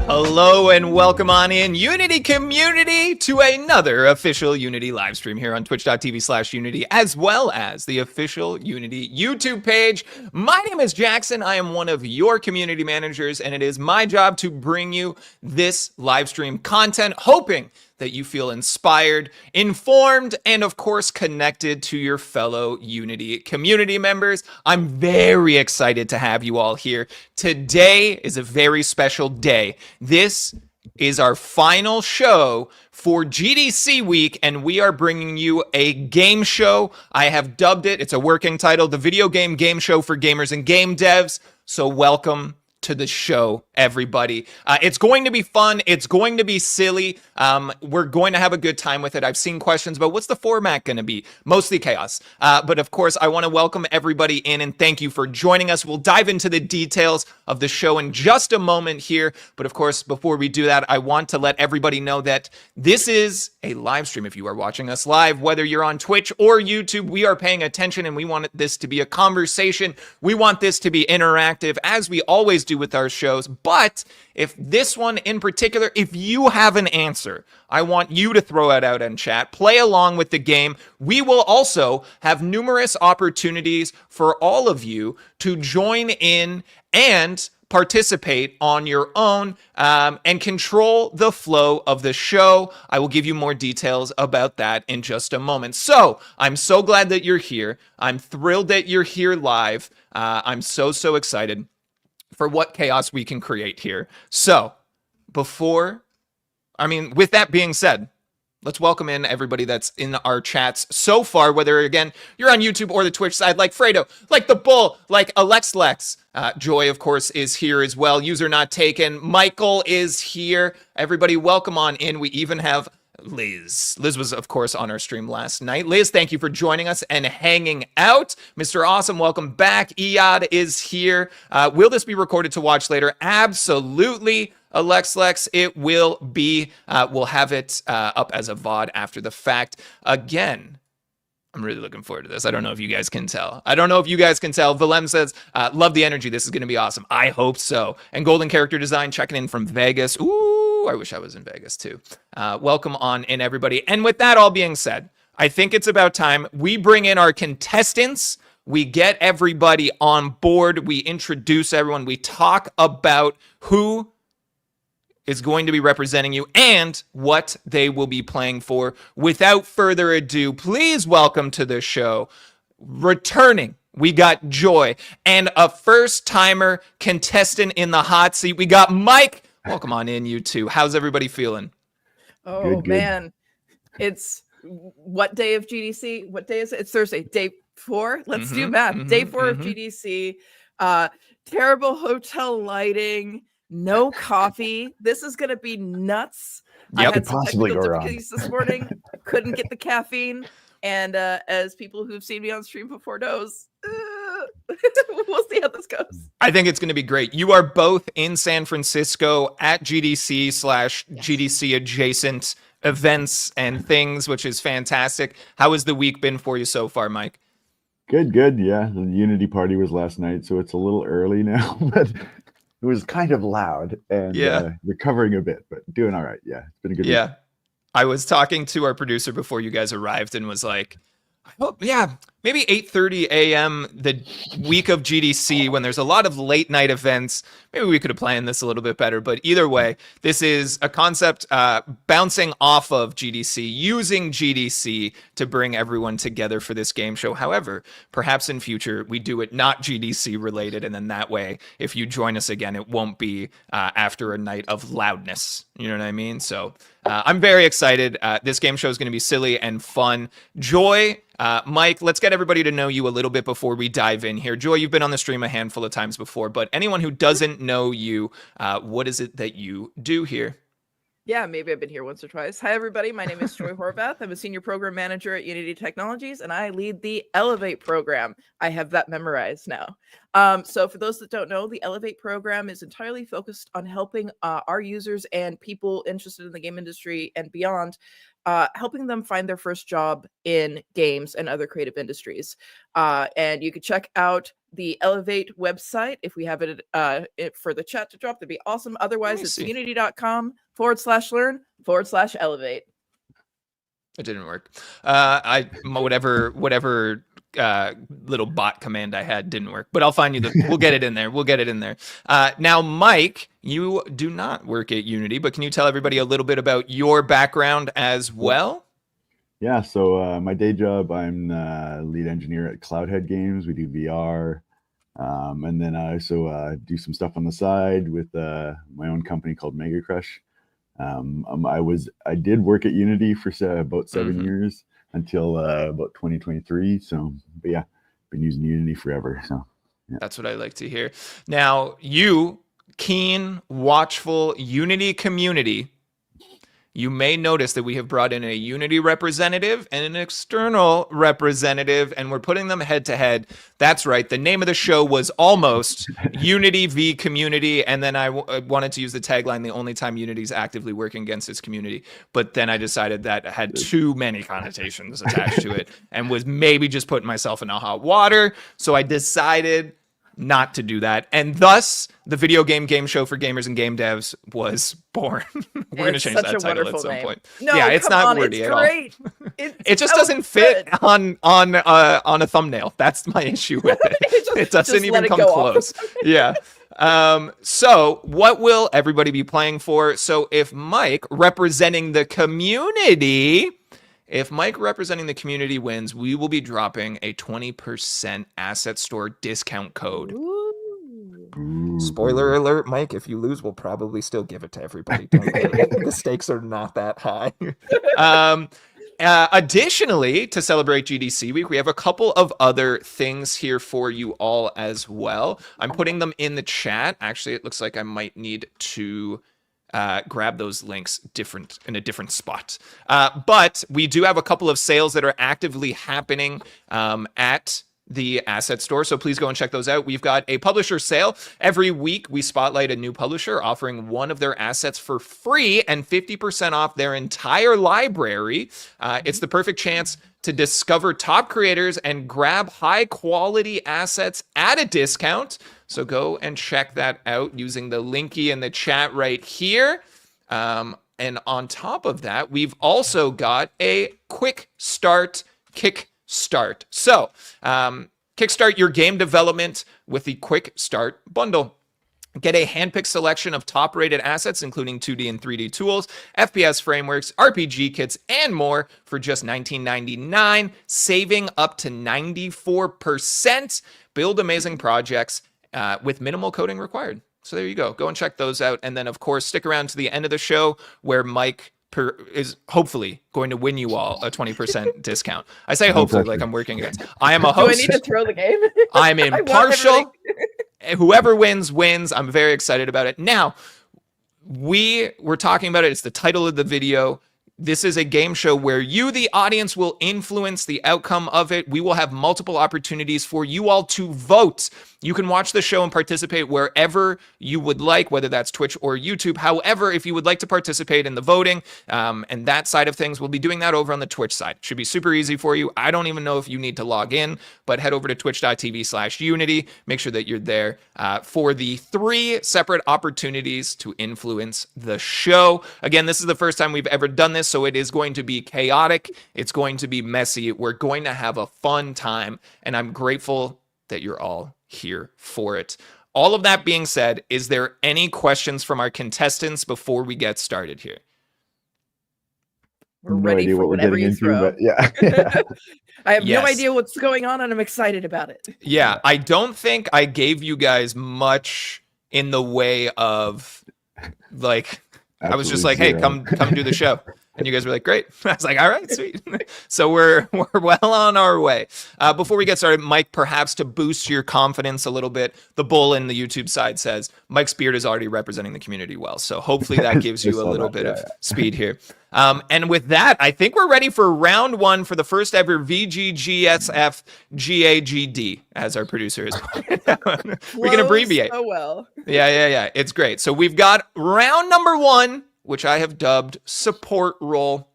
Hello and welcome on in, Unity community, to another official Unity live stream here on twitch.tv/Unity, as well as the official Unity YouTube page. My name is Jackson. I am one of your community managers, and it is my job to bring you this live stream content, hoping that you feel inspired, informed, and of course connected to your fellow Unity community members. I'm very excited to have you all here. Today is a very special day. This is our final show for GDC week, and we are bringing you a game show. I have dubbed it, it's a working title, the Video Game Show for Gamers and Game Devs. So welcome to the show, everybody. It's going to be fun. It's going to be silly. We're going to have a good time with it. I've seen questions about what's the format going to be. Mostly chaos. But of course, I want to welcome everybody in and thank you for joining us. We'll dive into the details of the show in just a moment here. But of course, before we do that, I want to let everybody know that this is a live stream. If you are watching us live, whether you're on Twitch or YouTube, we are paying attention and we want this to be a conversation. We want this to be interactive, as we always do with our shows. But if this one in particular, if you have an answer, I want you to throw it out in chat, play along with the game. We will also have numerous opportunities for all of you to join in and participate on your own and control the flow of the show. I will give you more details about that in just a moment. So I'm so glad that you're here. I'm thrilled that you're here live. I'm so excited for what chaos we can create here. So with that being said, let's welcome in everybody that's in our chats so far, whether, again, you're on YouTube or the Twitch side, like Fredo, like The Bull, like Lex. Joy, of course, is here as well. User not taken. Michael is here. Everybody, welcome on in. We even have Liz. Liz was, of course, on our stream last night. Liz, thank you for joining us and hanging out. Mr. Awesome, welcome back. Iyad is here. Will this be recorded to watch later? Absolutely. Lex, it will be. We'll have it up as a VOD after the fact. Again, I'm really looking forward to this. I don't know if you guys can tell. Willem says, love the energy. This is going to be awesome. I hope so. And Golden Character Design checking in from Vegas. Ooh, I wish I was in Vegas too. Welcome on in, everybody. And with that all being said, I think it's about time we bring in our contestants. We get everybody on board. We introduce everyone. We talk about who is going to be representing you and what they will be playing for. Without further ado, please welcome to the show, returning, we got Joy, and a first-timer contestant in the hot seat. We got Mike. Welcome on in, you two. How's everybody feeling? Oh, good. Man. It's what day of GDC? What day is it? It's Thursday. Day 4? Let's do math. Day 4 of GDC. Terrible hotel lighting. No coffee. This is going to be nuts. Yep. I had some technical difficulties this morning. Couldn't get the caffeine. And as people who've seen me on stream before knows, we'll see how this goes. I think it's going to be great. You are both in San Francisco at GDC/GDC adjacent events and things, which is fantastic. How has the week been for you so far, Mike? Good. Yeah, the Unity party was last night, so it's a little early now, but it was kind of loud and recovering a bit, but doing all right. Yeah, it's been a good week. I was talking to our producer before you guys arrived and was like, I hope, maybe 8:30 a.m. the week of GDC when there's a lot of late night events. Maybe we could have planned this a little bit better, but either way, this is a concept bouncing off of GDC, using GDC to bring everyone together for this game show. However, perhaps in future we do it not GDC related, and then that way, if you join us again, it won't be after a night of loudness. You know what I mean? So I'm very excited. This game show is going to be silly and fun. Joy, Mike, let's get everybody to know you a little bit before we dive in here. Joy, you've been on the stream a handful of times before, but anyone who doesn't know you, what is it that you do here? Yeah, maybe I've been here once or twice. Hi, everybody. My name is Joy Horvath. I'm a senior program manager at Unity Technologies, and I lead the Elevate program. I have that memorized now. So for those that don't know, the Elevate program is entirely focused on helping our users and people interested in the game industry and beyond, helping them find their first job in games and other creative industries. And you can check out the Elevate website. If we have it for the chat to drop, that'd be awesome. Otherwise, it's unity.com/learn/elevate. It didn't work. Whatever little bot command I had didn't work, but I'll find you we'll get it in there. We'll get it in there. Now, Mike, you do not work at Unity, but can you tell everybody a little bit about your background as well? Yeah, so my day job, I'm lead engineer at Cloudhead Games. We do VR. And then I also do some stuff on the side with my own company called MegaCrush. I did work at Unity for about 7 years until about 2023. So, but yeah, been using Unity forever. So yeah. That's what I like to hear. Now, you keen, watchful Unity community, you may notice that we have brought in a Unity representative and an external representative, and we're putting them head to head. That's right. The name of the show was almost Unity v Community, and then I wanted to use the tagline, the only time Unity's actively working against its community. But then I decided that had too many connotations attached to it and was maybe just putting myself in a hot water. So I decided not to do that, and thus the video game show for gamers and game devs was born. We're going to change that title at some point. No, yeah, it's not wordy at all. It just doesn't fit on a thumbnail. That's my issue with it. It doesn't even come close. Yeah. So what will everybody be playing for? So if Mike representing the community wins, we will be dropping a 20% asset store discount code. Ooh. Spoiler alert, Mike, if you lose, we'll probably still give it to everybody. Don't worry. The stakes are not that high. Additionally, to celebrate GDC week, we have a couple of other things here for you all as well. I'm putting them in the chat. Actually, it looks like I might need to grab those links in a different spot. But we do have a couple of sales that are actively happening at the asset store, so please go and check those out. We've got a publisher sale. Every week we spotlight a new publisher offering one of their assets for free and 50% off their entire library. It's the perfect chance to discover top creators and grab high quality assets at a discount. So go and check that out using the linky in the chat right here. And on top of that, we've also got a quick start kickstart. So kickstart your game development with the quick start bundle. Get a handpicked selection of top-rated assets, including 2D and 3D tools, FPS frameworks, RPG kits, and more for just $19.99, saving up to 94%. Build amazing projects with minimal coding required. So there you go. Go and check those out. And then, of course, stick around to the end of the show where Mike is hopefully going to win you all a 20% discount. I say hopefully like I'm working against. I am a host. Do I need to throw the game? I'm impartial. Whoever wins, wins. I'm very excited about it. Now, we were talking about it. It's the title of the video. This is a game show where you, the audience, will influence the outcome of it. We will have multiple opportunities for you all to vote. You can watch the show and participate wherever you would like, whether that's Twitch or YouTube. However, if you would like to participate in the voting and that side of things, we'll be doing that over on the Twitch side. Should be super easy for you. I don't even know if you need to log in, but head over to twitch.tv/unity. Make sure that you're there for the 3 separate opportunities to influence the show. Again, this is the first time we've ever done this, so it is going to be chaotic. It's going to be messy. We're going to have a fun time, and I'm grateful that you're all here for it. All of that being said, is there any questions from our contestants before we get started here? We're ready for whatever you throw. But yeah. I have no idea what's going on, and I'm excited about it. Yeah, I don't think I gave you guys much in the way of, like, I was just like, hey, come do the show. And you guys were like, great. I was like, all right, sweet. So we're well on our way. Before we get started, Mike, perhaps to boost your confidence a little bit, the bull in the YouTube side says Mike's beard is already representing the community well. So hopefully that gives you a little bit of speed here. And with that, I think we're ready for round 1 for the first ever VGGSF GAGD, as our producer is. We can abbreviate. Oh, well. Yeah. It's great. So we've got round number 1, which I have dubbed support role.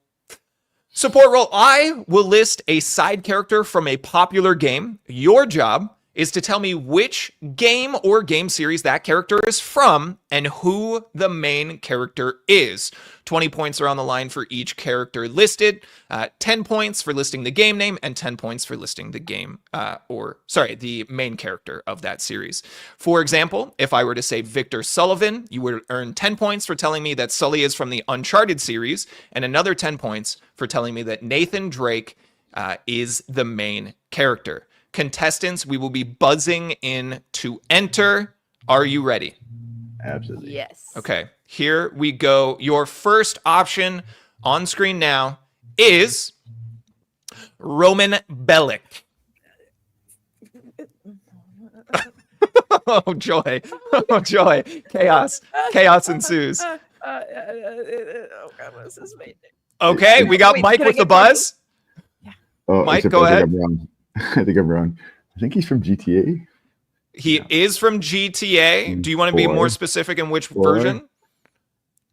Support role, I will list a side character from a popular game. Your job is to tell me which game or game series that character is from and who the main character is. 20 points are on the line for each character listed, 10 points for listing the game name, and 10 points for listing the the main character of that series. For example, if I were to say Victor Sullivan, you would earn 10 points for telling me that Sully is from the Uncharted series, and another 10 points for telling me that Nathan Drake is the main character. Contestants, we will be buzzing in to enter. Are you ready? Absolutely. Yes. Okay, here we go. Your first option on screen now is Roman Bellic. Oh, joy. Oh, joy. Chaos. Chaos ensues. Oh, God, what is his main name? Okay, we got Wait, Mike can I with the get Mike? buzz. Oh, Mike, except go I think ahead. I'm wrong. I think I'm wrong. I think he's from GTA. He is from GTA. Do you want to be Four. more specific in which 4. version?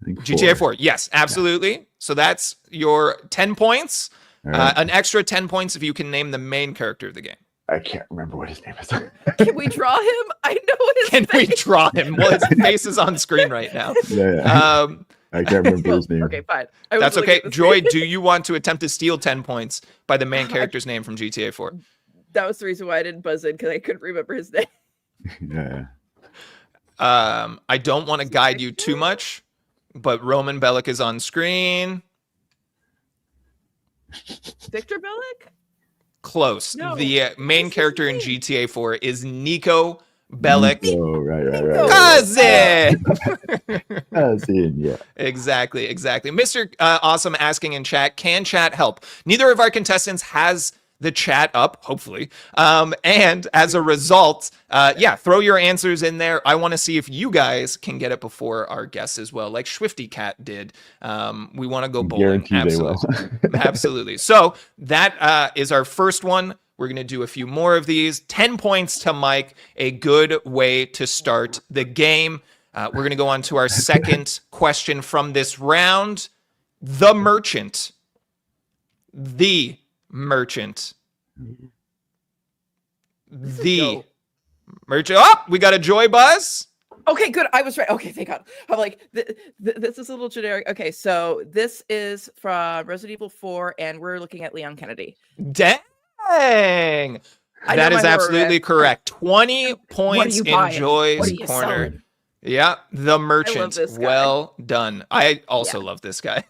I think GTA 4. Yes, absolutely. So that's your 10 points. All right. An extra 10 points if you can name the main character of the game. I can't remember what his name is. Can we draw him? I know his Can we face. draw him? Well, his face is on screen right now. yeah. I can't remember his name. Okay, fine. I was That's looking okay. at the Joy, screen. do you want to attempt to steal 10 points by the main character's name from GTA 4? That was the reason why I didn't buzz in, because I couldn't remember his name. Yeah. I don't want to guide you too much, but Roman Bellic is on screen. Victor Bellic? Close. No. The main What's his character in name? GTA 4 is Nico Bellic. Oh, right. Cousin! Cousin, yeah. Exactly. Mr. Awesome asking in chat, can chat help? Neither of our contestants has the chat up, hopefully. And as a result, throw your answers in there. I want to see if you guys can get it before our guests as well, like Swifty Cat did. We want to go bowling. Guarantee they will. Absolutely. So that is our first one. We're going to do a few more of these. 10 points to Mike, a good way to start the game. We're going to go on to our second question from this round. The Merchant. The Merchant. The Go. Merchant. Oh, we got a Joy buzz. Okay, good. I was right. Okay, thank God. I'm like, this is a little generic. Okay, so this is from Resident Evil 4, and we're looking at Leon Kennedy. Dang. I That know is my horror, absolutely man. correct. 20 points you in buying? Joy's What are you corner. selling? Yeah, the Merchant. this guy. Well done. I also love this guy.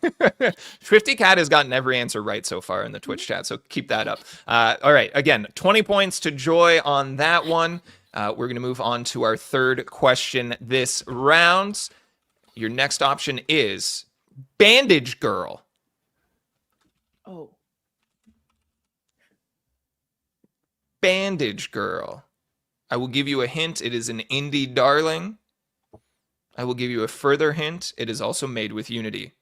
Swifty Cat has gotten every answer right so far in the Twitch chat, so keep that up. All right, again, 20 points to Joy on that one. We're going to move on to our third question this round. Your next option is Bandage Girl. Oh, Bandage Girl. I will give you a hint. It is an indie darling. I will give you a further hint. It is also made with Unity.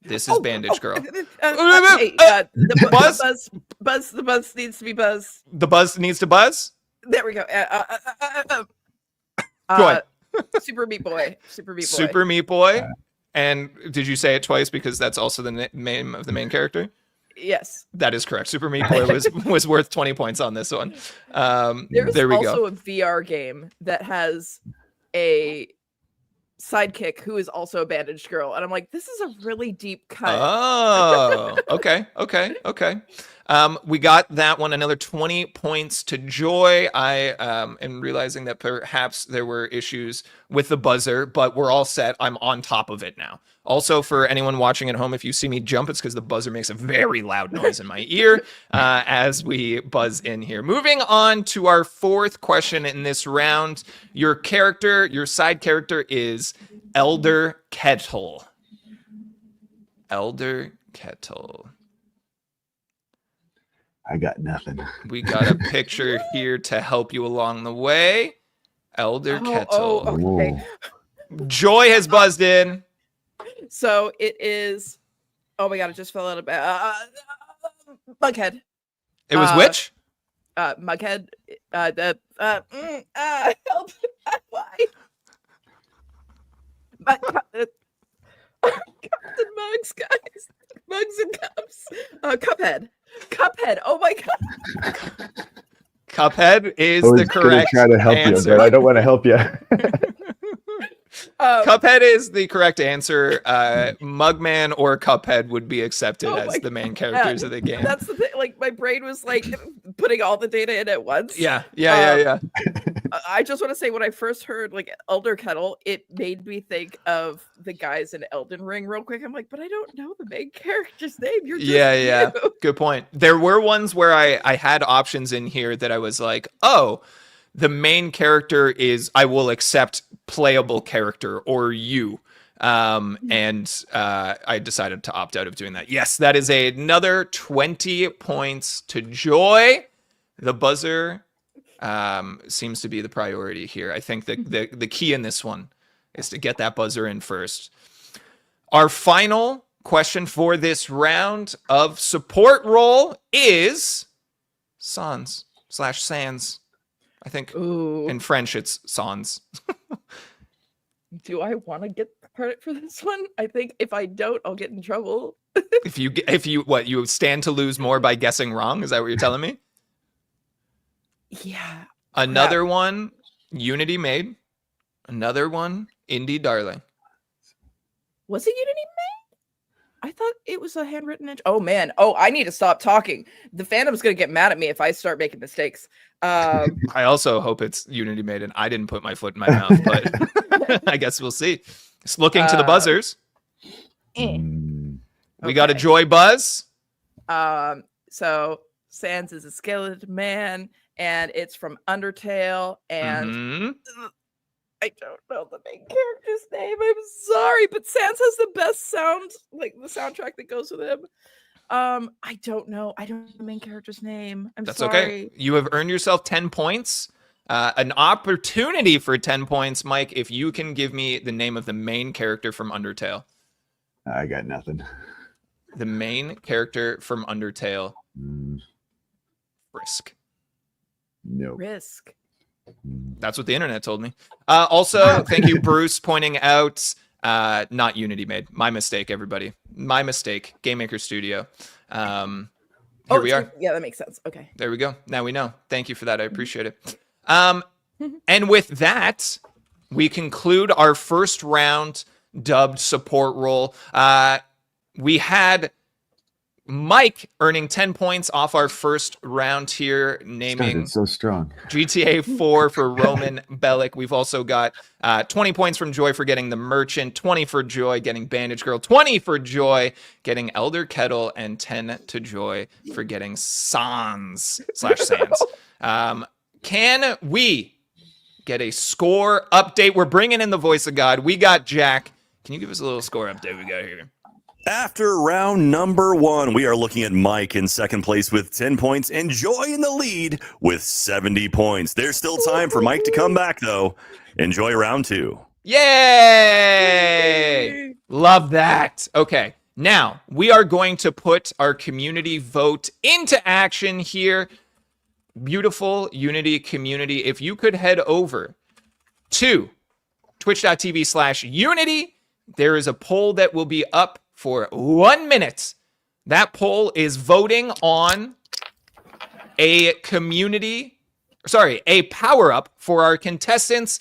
This is Bandage Girl. Okay, Buzz? the buzz needs to be buzz. The buzz needs to buzz. There we go. Joy. Super Meat Boy. Super Meat Boy. And did you say it twice because that's also the name of the main character? Yes. That is correct. Super Meat Boy was worth 20 points on this one. There's there we also go. a VR game that has a sidekick who is also a bandaged girl, and I'm like, this is a really deep cut. Oh, okay. We got that one. Another 20 points to Joy. I am realizing that perhaps there were issues with the buzzer, but we're all set. I'm on top of it now. Also, for anyone watching at home, if you see me jump, it's because the buzzer makes a very loud noise in my ear as we buzz in here. Moving on to our fourth question in this round. Your side character is Elder Kettle. Elder Kettle. I got nothing. We got a picture here to help you along the way. Elder Kettle. Okay. Joy has buzzed in. So it is. Oh my god! It just fell out of Mughead. It was which? Mughead. Help! Why? Captain Mugs, guys. Mugs and cups. Cuphead. Oh my god. Cuphead is I was the correct gonna try to help answer. you, but I don't want to help you. Cuphead is the correct answer. Mugman or Cuphead would be accepted Oh as my the main characters of the game. That's the thing. Like my brain was like putting all the data in at once. Yeah. I just want to say when I first heard like Elder Kettle, it made me think of the guys in Elden Ring real quick. I'm like, but I don't know the main character's name. You're just Yeah. you. Good point. There were ones where I had options in here that I was like, oh, the main character is I will accept playable character or you. And I decided to opt out of doing that. Yes, that is another 20 points to Joy. The buzzer seems to be the priority here. I think the key in this one is to get that buzzer in first. Our final question for this round of support role is Sans/Sans. I think in French it's Sans. Do I want to get credit for this one? I think if I don't, I'll get in trouble. If you what, you stand to lose more by guessing wrong? Is that what you're telling me? Yeah. Another one, Unity made. Another one, Indie Darling. Was it Unity made? I thought it was a handwritten. Oh man. Oh, I need to stop talking. The fandom's gonna get mad at me if I start making mistakes. I also hope it's Unity made and I didn't put my foot in my mouth, but I guess we'll see. It's looking to the buzzers. We got a Joy buzz. So Sans is a skeleton man, and it's from Undertale, and I don't know the main character's name. I'm sorry, but Sans has the best sound, like the soundtrack that goes with him. I don't know. I don't know the main character's name. I'm That's sorry. okay. You have earned yourself 10 points. An opportunity for 10 points, Mike, if you can give me the name of the main character from Undertale. I got nothing. The main character from Undertale. Risk. No. Risk. That's what the internet told me. Also, thank you, Bruce, pointing out not Unity made. My mistake, everybody. My mistake. Game Maker Studio. Here we are. Yeah, that makes sense. Okay. There we go. Now we know. Thank you for that. I appreciate it. And with that, we conclude our first round dubbed support role. We had Mike earning 10 points off our first round here, naming so strong. GTA 4 for Roman Bellic. We've also got 20 points from Joy for getting the Merchant, 20 for Joy getting Bandage Girl, 20 for Joy getting Elder Kettle, and 10 to Joy for getting Sans. Can we get a score update? We're bringing in the voice of God. We got Jack. Can you give us a little score update we got here? After round number 1, we are looking at Mike in second place with 10 points and Joy in the lead with 70 points. There's still time for Mike to come back, though. Enjoy round 2. Yay! Love that. Okay, now we are going to put our community vote into action here. Beautiful Unity community. If you could head over to twitch.tv/Unity, there is a poll that will be up for 1 minute. That poll is voting on a power up for our contestants.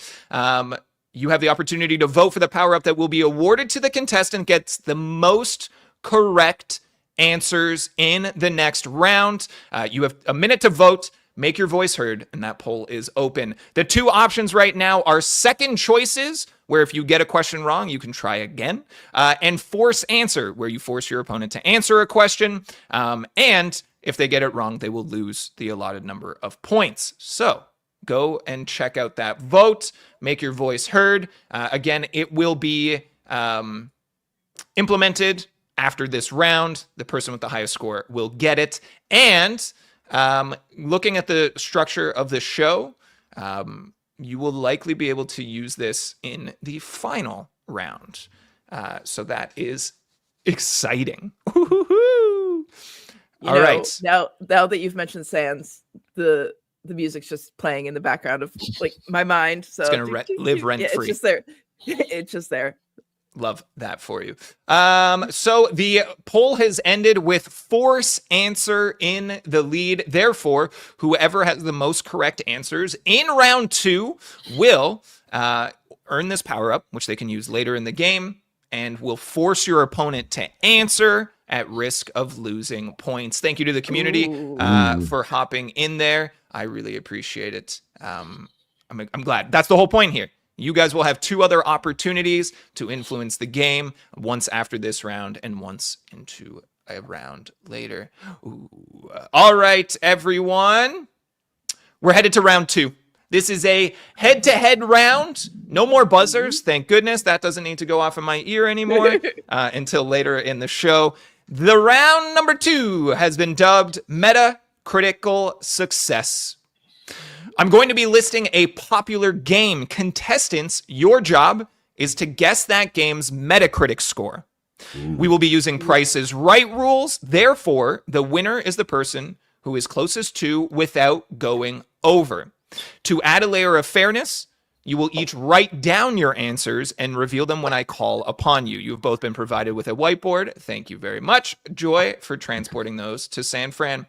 You have the opportunity to vote for the power up that will be awarded to the contestant gets the most correct answers in the next round. You have a minute to vote. Make your voice heard, and that poll is open. The two options right now are second choices, where if you get a question wrong, you can try again, and force answer, where you force your opponent to answer a question, and if they get it wrong, they will lose the allotted number of points. So go and check out that vote. Make your voice heard. Again, it will be implemented after this round. The person with the highest score will get it. And looking at the structure of the show, you will likely be able to use this in the final round. So that is exciting. All right. Now that you've mentioned Sans, the music's just playing in the background of like my mind. So it's gonna live rent free. It's just there. It's just there. Love that for you. So the poll has ended with force answer in the lead. Therefore, whoever has the most correct answers in round 2 will earn this power up, which they can use later in the game, and will force your opponent to answer at risk of losing points. Thank you to the community for hopping in there. I really appreciate it. I'm glad. That's the whole point here. You guys will have 2 other opportunities to influence the game, once after this round and once into a round later. Ooh. All right, everyone. We're headed to round 2. This is a head-to-head round. No more buzzers. Thank goodness. That doesn't need to go off in my ear anymore until later in the show. The round number 2 has been dubbed Metacritical Success. I'm going to be listing a popular game. Contestants, your job is to guess that game's Metacritic score. We will be using Price is Right rules. Therefore, the winner is the person who is closest to without going over. To add a layer of fairness, you will each write down your answers and reveal them when I call upon you. You've both been provided with a whiteboard. Thank you very much, Joy, for transporting those to San Fran.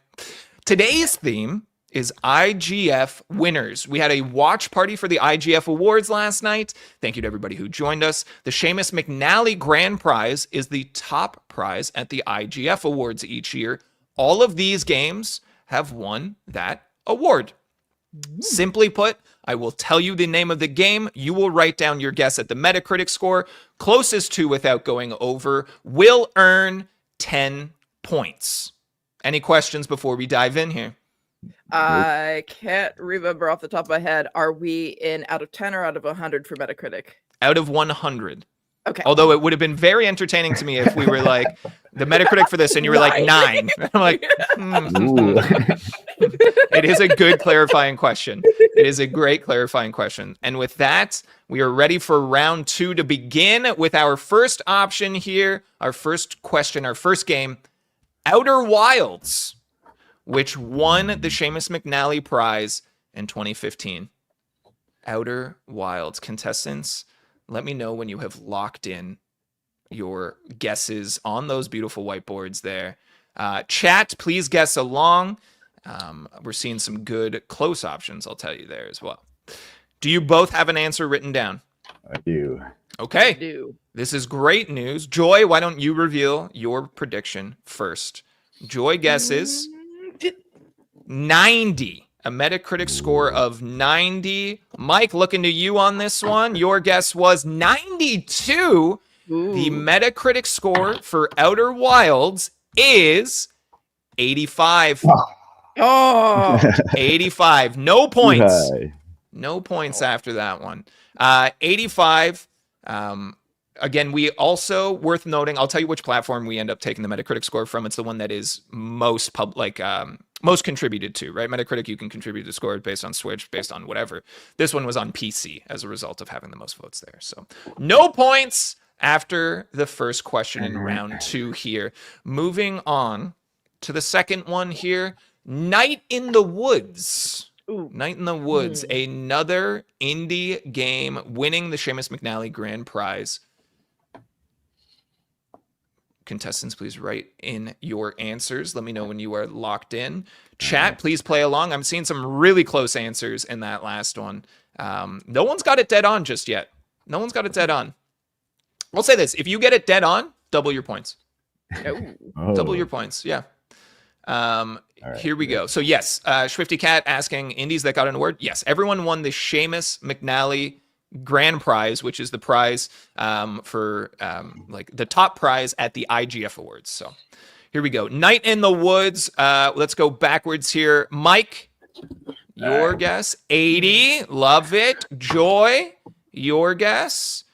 Today's theme is IGF winners. We had a watch party for the IGF Awards last night. Thank you to everybody who joined us. The Seamus McNally Grand Prize is the top prize at the IGF Awards each year. All of these games have won that award. Simply put, I will tell you the name of the game. You will write down your guess at the Metacritic score. Closest to without going over will earn 10 points. Any questions before we dive in here? I can't remember off the top of my head. Are we in out of 10 or out of 100 for Metacritic? Out of 100. Okay. Although it would have been very entertaining to me if we were like, the Metacritic for this, and you were like 9. I'm like, It is a good clarifying question. It is a great clarifying question. And with that, we are ready for round 2 to begin with our first option here. Our first question, our first game, Outer Wilds, which won the Seamus McNally Prize in 2015. Outer Wilds. Contestants, let me know when you have locked in your guesses on those beautiful whiteboards there. Chat, please guess along. We're seeing some good close options, I'll tell you there as well. Do you both have an answer written down? I do. Okay. I do. This is great news. Joy, why don't you reveal your prediction first? Joy guesses 90. A Metacritic score of 90. Mike, looking to you on this one. Your guess was 92. Ooh. The Metacritic score for Outer Wilds is 85. Oh, 85. No points. Hi. No points after that one. 85. Again, we also, worth noting, I'll tell you which platform we end up taking the Metacritic score from. It's the one that is most most contributed to, right? Metacritic, you can contribute to score based on Switch, based on whatever. This one was on PC as a result of having the most votes there. So no points after the first question in round 2 here. Moving on to the second one here. Night in the Woods. Ooh. Night in the Woods, another indie game winning the Seamus McNally Grand Prize. Contestants, please write in your answers. Let me know when you are locked in. Chat, please play along. I'm seeing some really close answers in that last one. No one's got it dead on just yet. No one's got it dead on. I'll say this. If you get it dead on, double your points. Oh. Double your points. Yeah. Right, Here we go. So yes, Swifty Cat asking indies that got an award. Yes, everyone won the Seamus McNally Grand Prize, which is the prize for like the top prize at the IGF Awards. So here we go. Night in the Woods. Let's go backwards here. Mike, your guess. 80. Love it. Joy, your guess.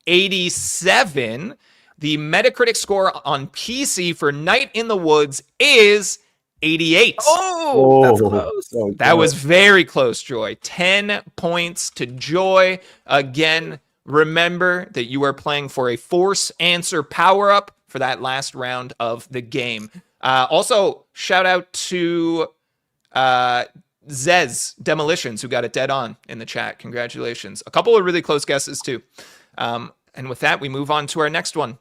87. The Metacritic score on PC for Night in the Woods is 88. Oh, that's close. so That was very close, Joy. 10 points to Joy. Again, remember that you are playing for a force answer power-up for that last round of the game. Also, shout out to Zez Demolitions, who got it dead on in the chat. Congratulations. A couple of really close guesses, too. And with that, we move on to our next one.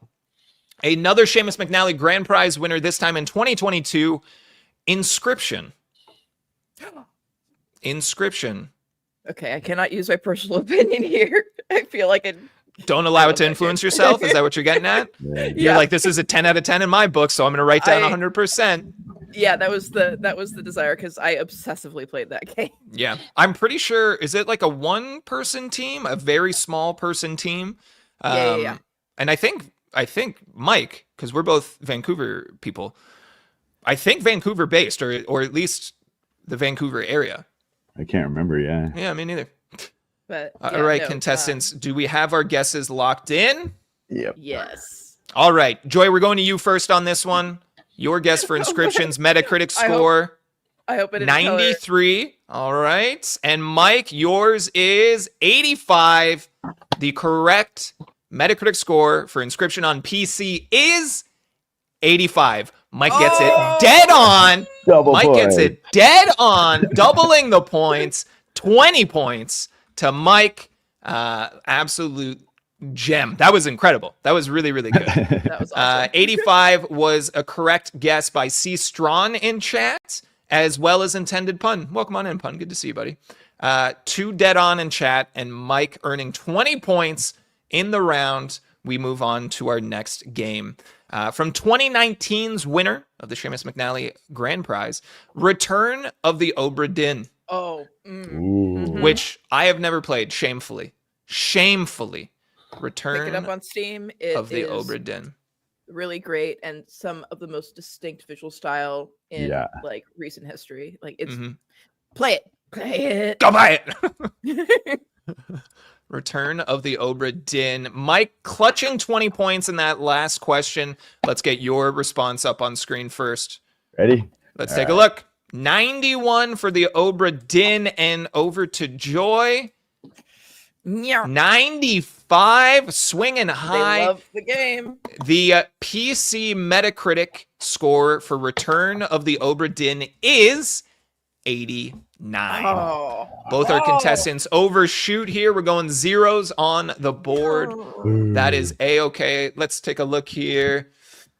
Another Seamus McNally Grand Prize winner, this time in 2022, Inscription. Inscription. Okay, I cannot use my personal opinion here. I feel like it. Don't allow it to influence yourself? Is that what you're getting at? Yeah. You're like, this is a 10 out of 10 in my book, so I'm going to write down 100%. Yeah, that was the desire because I obsessively played that game. Yeah. I'm pretty sure, is it like a one-person team? A very small person team? Yeah. And I think Mike, because we're both Vancouver people, I think Vancouver based, or at least the Vancouver area. I can't remember. Yeah. Yeah, me neither. But All right, contestants, do we have our guesses locked in? Yep. Yes. All right, Joy, we're going to you first on this one. Your guess for Inscription's Metacritic score, I hope it didn't tell her. 93. All right. And Mike, yours is 85. The correct Metacritic score for Inscription on PC is 85. Mike gets it dead on. Double Mike gets point. it dead on, doubling the points, 20 points to Mike. Absolute gem. That was incredible. That was really, really good. That was awesome. 85 was a correct guess by C. Strawn in chat, as well as Intended Pun. Welcome on in, Pun. Good to see you, buddy. 2 dead on in chat, and Mike earning 20 points in the round. We move on to our next game. From 2019's winner of the Seamus McNally Grand Prize, Return of the Obra Dinn, Ooh. which I have never played, shamefully. Return Pick it up on Steam. of the is Obra Dinn. really great and some of the most distinct visual style in Yeah. like recent history. Like it's Mhm. play it. Go buy it! Return of the Obra Dinn. Mike clutching 20 points in that last question. Let's get your response up on screen first. Ready? Let's take a look. 91 for the Obra Dinn, and over to Joy. Yeah. 95, swinging They high. love the game. The PC Metacritic score for Return of the Obra Dinn is 89. Oh. Both our contestants overshoot here. We're going zeros on the board. That is A-okay. Let's take a look here.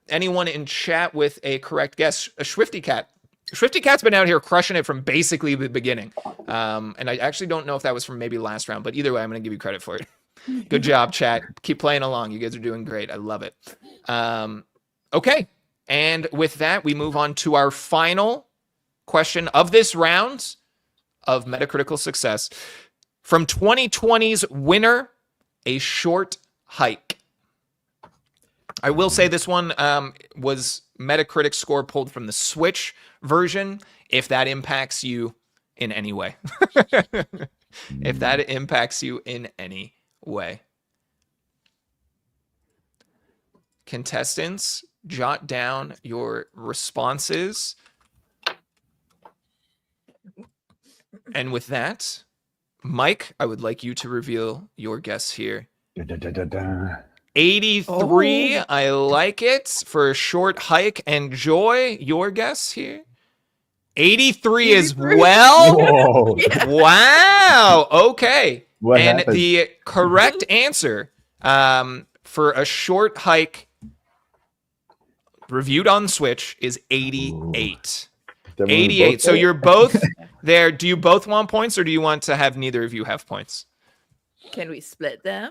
Anyone in chat with a correct guess? A Swifty Cat. Swifty Cat's been out here crushing it from basically the beginning. And I actually don't know if that was from maybe last round, but either way, I'm going to give you credit for it. Good job, chat. Keep playing along. You guys are doing great. I love it. Okay. And with that, we move on to our final question of this round of Metacritical success. From 2020's winner, A Short Hike. I will say this one was Metacritic score pulled from the Switch version, if that impacts you in any way. If that impacts you in any way. Contestants, jot down your responses. And with that, Mike, I would like you to reveal your guess here. Da, da, da, da, da. 83, Oh. I like it, for a short hike. And Joy, your guess here? 83 as 83. well? Whoa. Yeah. Wow. Okay. What and happened? the correct answer for a short hike reviewed on Switch is 88. That we 88. both So said? you're both there. Do you both want points, or do you want to have neither of you have points? Can we split them?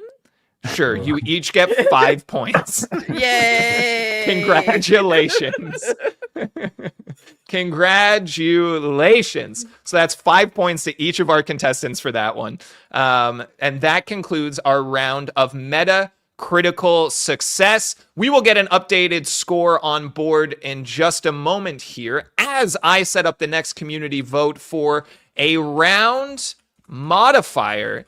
Sure. You each get 5 points. Yay! Congratulations. Congratulations. So that's 5 points to each of our contestants for that one. And that concludes our round of Metacritical success. We will get an updated score on board in just a moment here as I set up the next community vote for a round modifier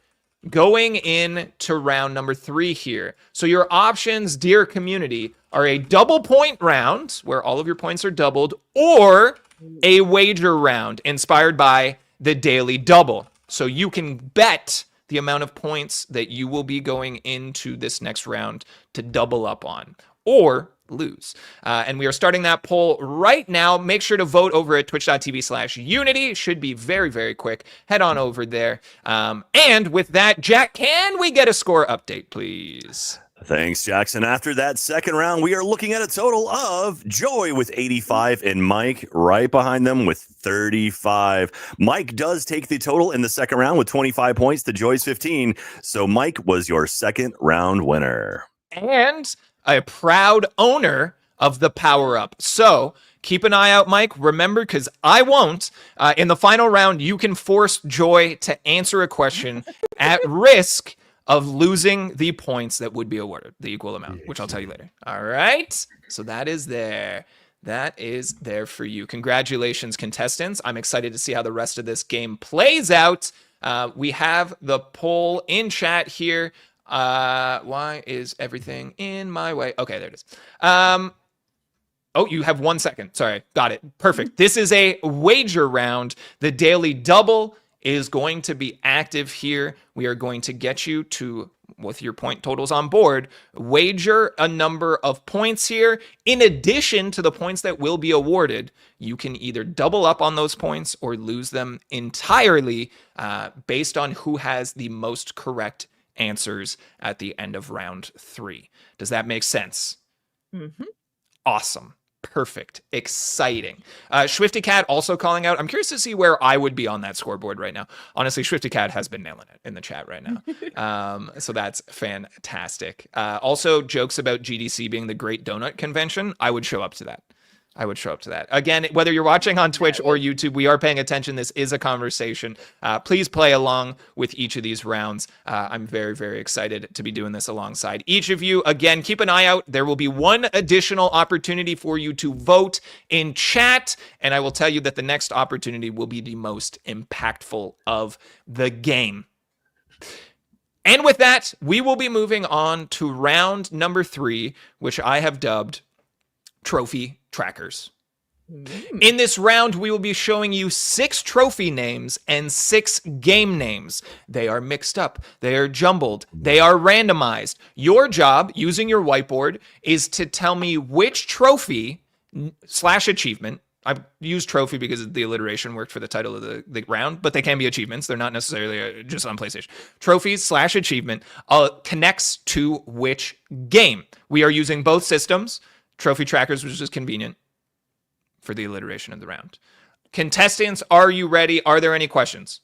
going into round number 3 here. So your options, dear community, are a double point round where all of your points are doubled, or a wager round inspired by the Daily Double. So you can bet the amount of points that you will be going into this next round to double up on, or lose. And we are starting that poll right now. Make sure to vote over at twitch.tv/unity. Should be very, very quick. Head on over there. And with that, Jack, can we get a score update, please? Thanks, Jackson. After that second round, we are looking at a total of Joy with 85 and Mike right behind them with 35. Mike does take the total in the second round with 25 points to Joy's 15. So Mike was your second round winner. And a proud owner of the power-up. So keep an eye out, Mike. Remember, because I won't. In the final round, you can force Joy to answer a question at risk of losing the points that would be awarded, the equal amount, which I'll tell you later. All right? So that is there. That is there for you. Congratulations, contestants. I'm excited to see how the rest of this game plays out. We have the poll in chat here. Why is everything in my way? Okay, there it is. Oh, you have 1 second. Sorry, got it. Perfect. This is a wager round. The daily double is going to be active here. We are going to get you to, with your point totals on board, wager a number of points here. In addition to the points that will be awarded, you can either double up on those points or lose them entirely based on who has the most correct answers at the end of round 3. Does that make sense? Mm-hmm. Awesome. Perfect. Exciting. Swifty Cat also calling out. I'm curious to see where I would be on that scoreboard right now. Honestly, Swifty Cat has been nailing it in the chat right now. So that's fantastic. Also, jokes about GDC being the Great Donut Convention. I would show up to that. Again, whether you're watching on Twitch or YouTube, we are paying attention. This is a conversation. Please play along with each of these rounds. I'm very, very excited to be doing this alongside each of you. Again, keep an eye out. There will be one additional opportunity for you to vote in chat. And I will tell you that the next opportunity will be the most impactful of the game. And with that, we will be moving on to round number 3, which I have dubbed Trophy Trackers. In this round, we will be showing you 6 trophy names and 6 game names. They are mixed up. They are jumbled. They are randomized. Your job, using your whiteboard, is to tell me which trophy / achievement. I use trophy because the alliteration worked for the title of the round, but they can be achievements. They're not necessarily just on PlayStation. Trophies / achievement connects to which game. We are using both systems. Trophy Trackers, which is convenient for the alliteration of the round. Contestants, are you ready? Are there any questions?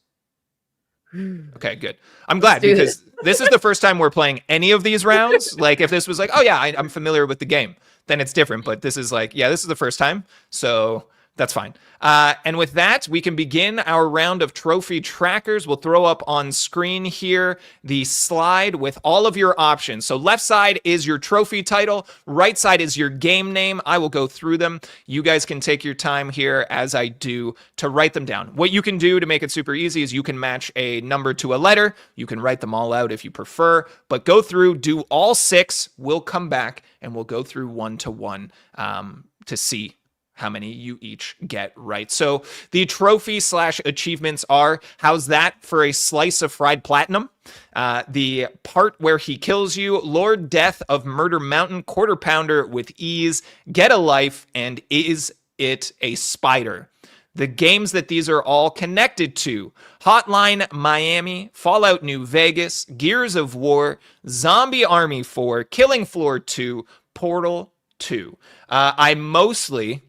Okay, good. I'm glad because this is the first time we're playing any of these rounds. Like if this was like, oh yeah, I'm familiar with the game, then it's different. But this is like, yeah, this is the first time. So that's fine. And with that, we can begin our round of trophy trackers. We'll throw up on screen here the slide with all of your options. So left side is your trophy title. Right side is your game name. I will go through them. You guys can take your time here as I do to write them down. What you can do to make it super easy is you can match a number to a letter. You can write them all out if you prefer, but go through, do all 6. We'll come back and we'll go through one to one to see how many you each get right. So the trophy / achievements are, how's that for a slice of fried platinum? The part where he kills you, Lord Death of Murder Mountain, Quarter Pounder with Ease, Get a Life, and Is It a Spider? The games that these are all connected to: Hotline Miami, Fallout New Vegas, Gears of War, Zombie Army 4, Killing Floor 2, Portal 2. I mostly,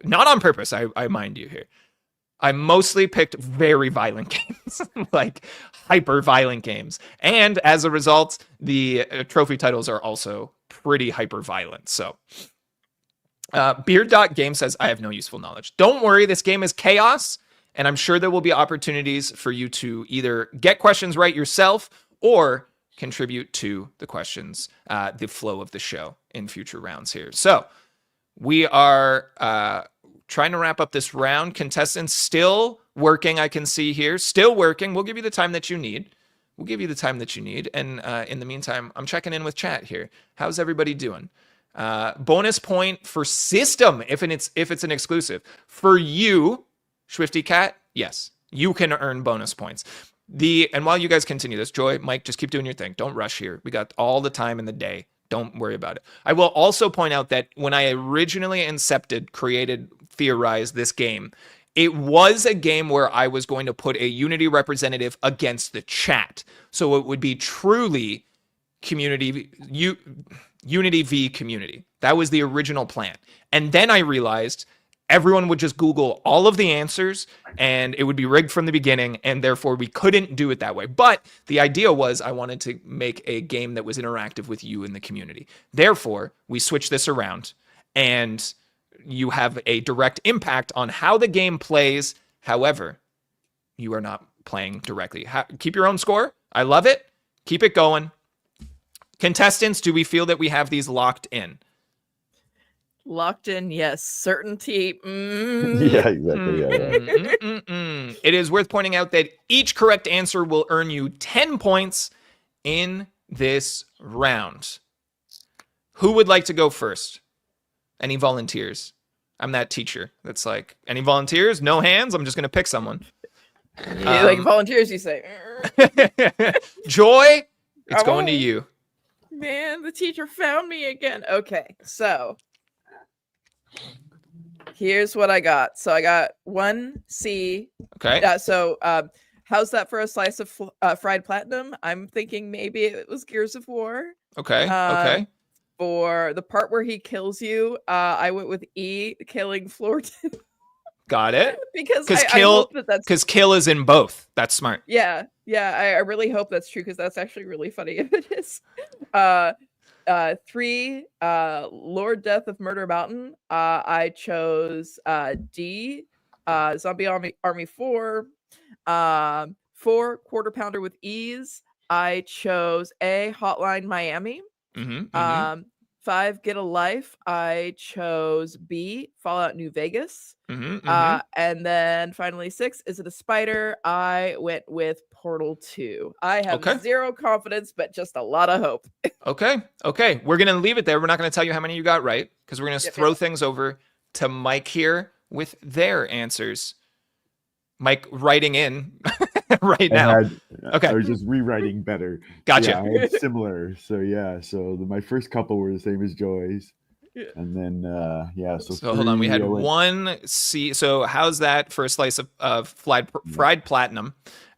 not on purpose, I mind you here, I mostly picked very violent games, like hyper violent games. And as a result, the trophy titles are also pretty hyper violent. So Beard.game says, I have no useful knowledge. Don't worry, this game is chaos, and I'm sure there will be opportunities for you to either get questions right yourself or contribute to the questions, the flow of the show in future rounds here. So we are trying to wrap up this round. Contestants still working, I can see here. Still working. We'll give you the time that you need. And in the meantime, I'm checking in with chat here. How's everybody doing? Bonus point for system if it's an exclusive. For you, Swifty Cat, yes, you can earn bonus points. And while you guys continue this, Joy, Mike, just keep doing your thing. Don't rush here. We got all the time in the day. Don't worry about it. I will also point out that when I originally theorized this game, it was a game where I was going to put a Unity representative against the chat. So it would be truly Unity v community. That was the original plan. And then I realized everyone would just Google all of the answers and it would be rigged from the beginning, and therefore we couldn't do it that way. But the idea was I wanted to make a game that was interactive with you in the community. Therefore, we switched this around and you have a direct impact on how the game plays. However, you are not playing directly. Keep your own score. I love it. Keep it going. Contestants, do we feel that we have these locked in? Locked in, yes. Certainty. Yeah, exactly. Yeah. It is worth pointing out that each correct answer will earn you 10 points in this round. Who would like to go first? Any volunteers? I'm that teacher that's like, any volunteers? No hands? I'm just going to pick someone. Yeah, like volunteers, you say. Joy, it's going to you. Man, the teacher found me again. Okay, so here's what I got. So I got 1C. Okay. How's that for a slice of fried platinum? I'm thinking maybe it was Gears of War. Okay. Okay. For the part where he kills you, I went with E, killing floor 2. Got it. Because kill is in both. That's smart. Yeah. I really hope that's true because that's actually really funny if it is. 3, Lord Death of Murder Mountain. I chose D, Zombie Army 4. 4, Quarter Pounder with Ease. I chose A, Hotline Miami. 5, Get a Life. I chose B, Fallout New Vegas. And then finally 6, Is It a Spider? I went with Portal 2. I have zero confidence, but just a lot of hope. Okay. We're going to leave it there. We're not going to tell you how many you got right because we're going to throw things over to Mike here with their answers. Mike writing in right now. I was just rewriting better. Gotcha. Yeah, I had similar. So my first couple were the same as Joy's. Yeah. And then So hold on, we had 1C. So how's that for a slice of fried platinum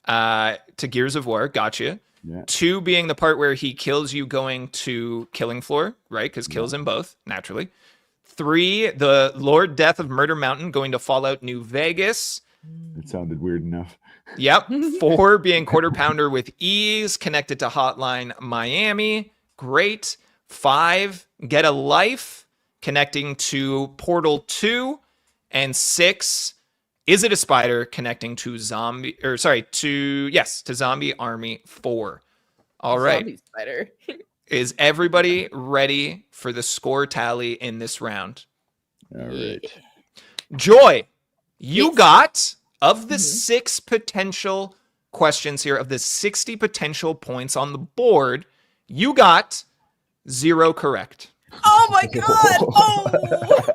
to Gears of War? Gotcha. Yeah. 2 being the part where he kills you going to killing floor, right? Because kills in both, naturally. 3, the Lord Death of Murder Mountain going to Fallout New Vegas. It sounded weird enough. Yep. 4 being Quarter Pounder with Ease, connected to Hotline Miami. Great. 5, Get a Life, connecting to Portal 2. And 6, Is It a Spider, connecting to Zombie Army 4. All right. Zombie Spider. Is everybody ready for the score tally in this round? All right. Joy, you got, of the 6 potential questions here, of the 60 potential points on the board, you got 0 correct. Oh my god! Oh!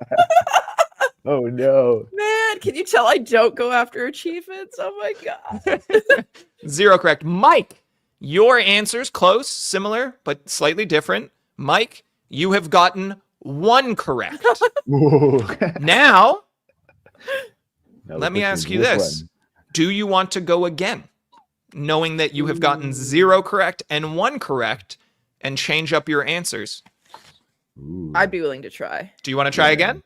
Oh no. Man, can you tell I don't go after achievements? Oh my god. 0 correct. Mike, your answer's close, similar, but slightly different. Mike, you have gotten 1 correct. Now, let me ask you this. Do you want to go again, knowing that you have gotten 0 correct and 1 correct, and change up your answers? I'd be willing to try. Do you want to try again?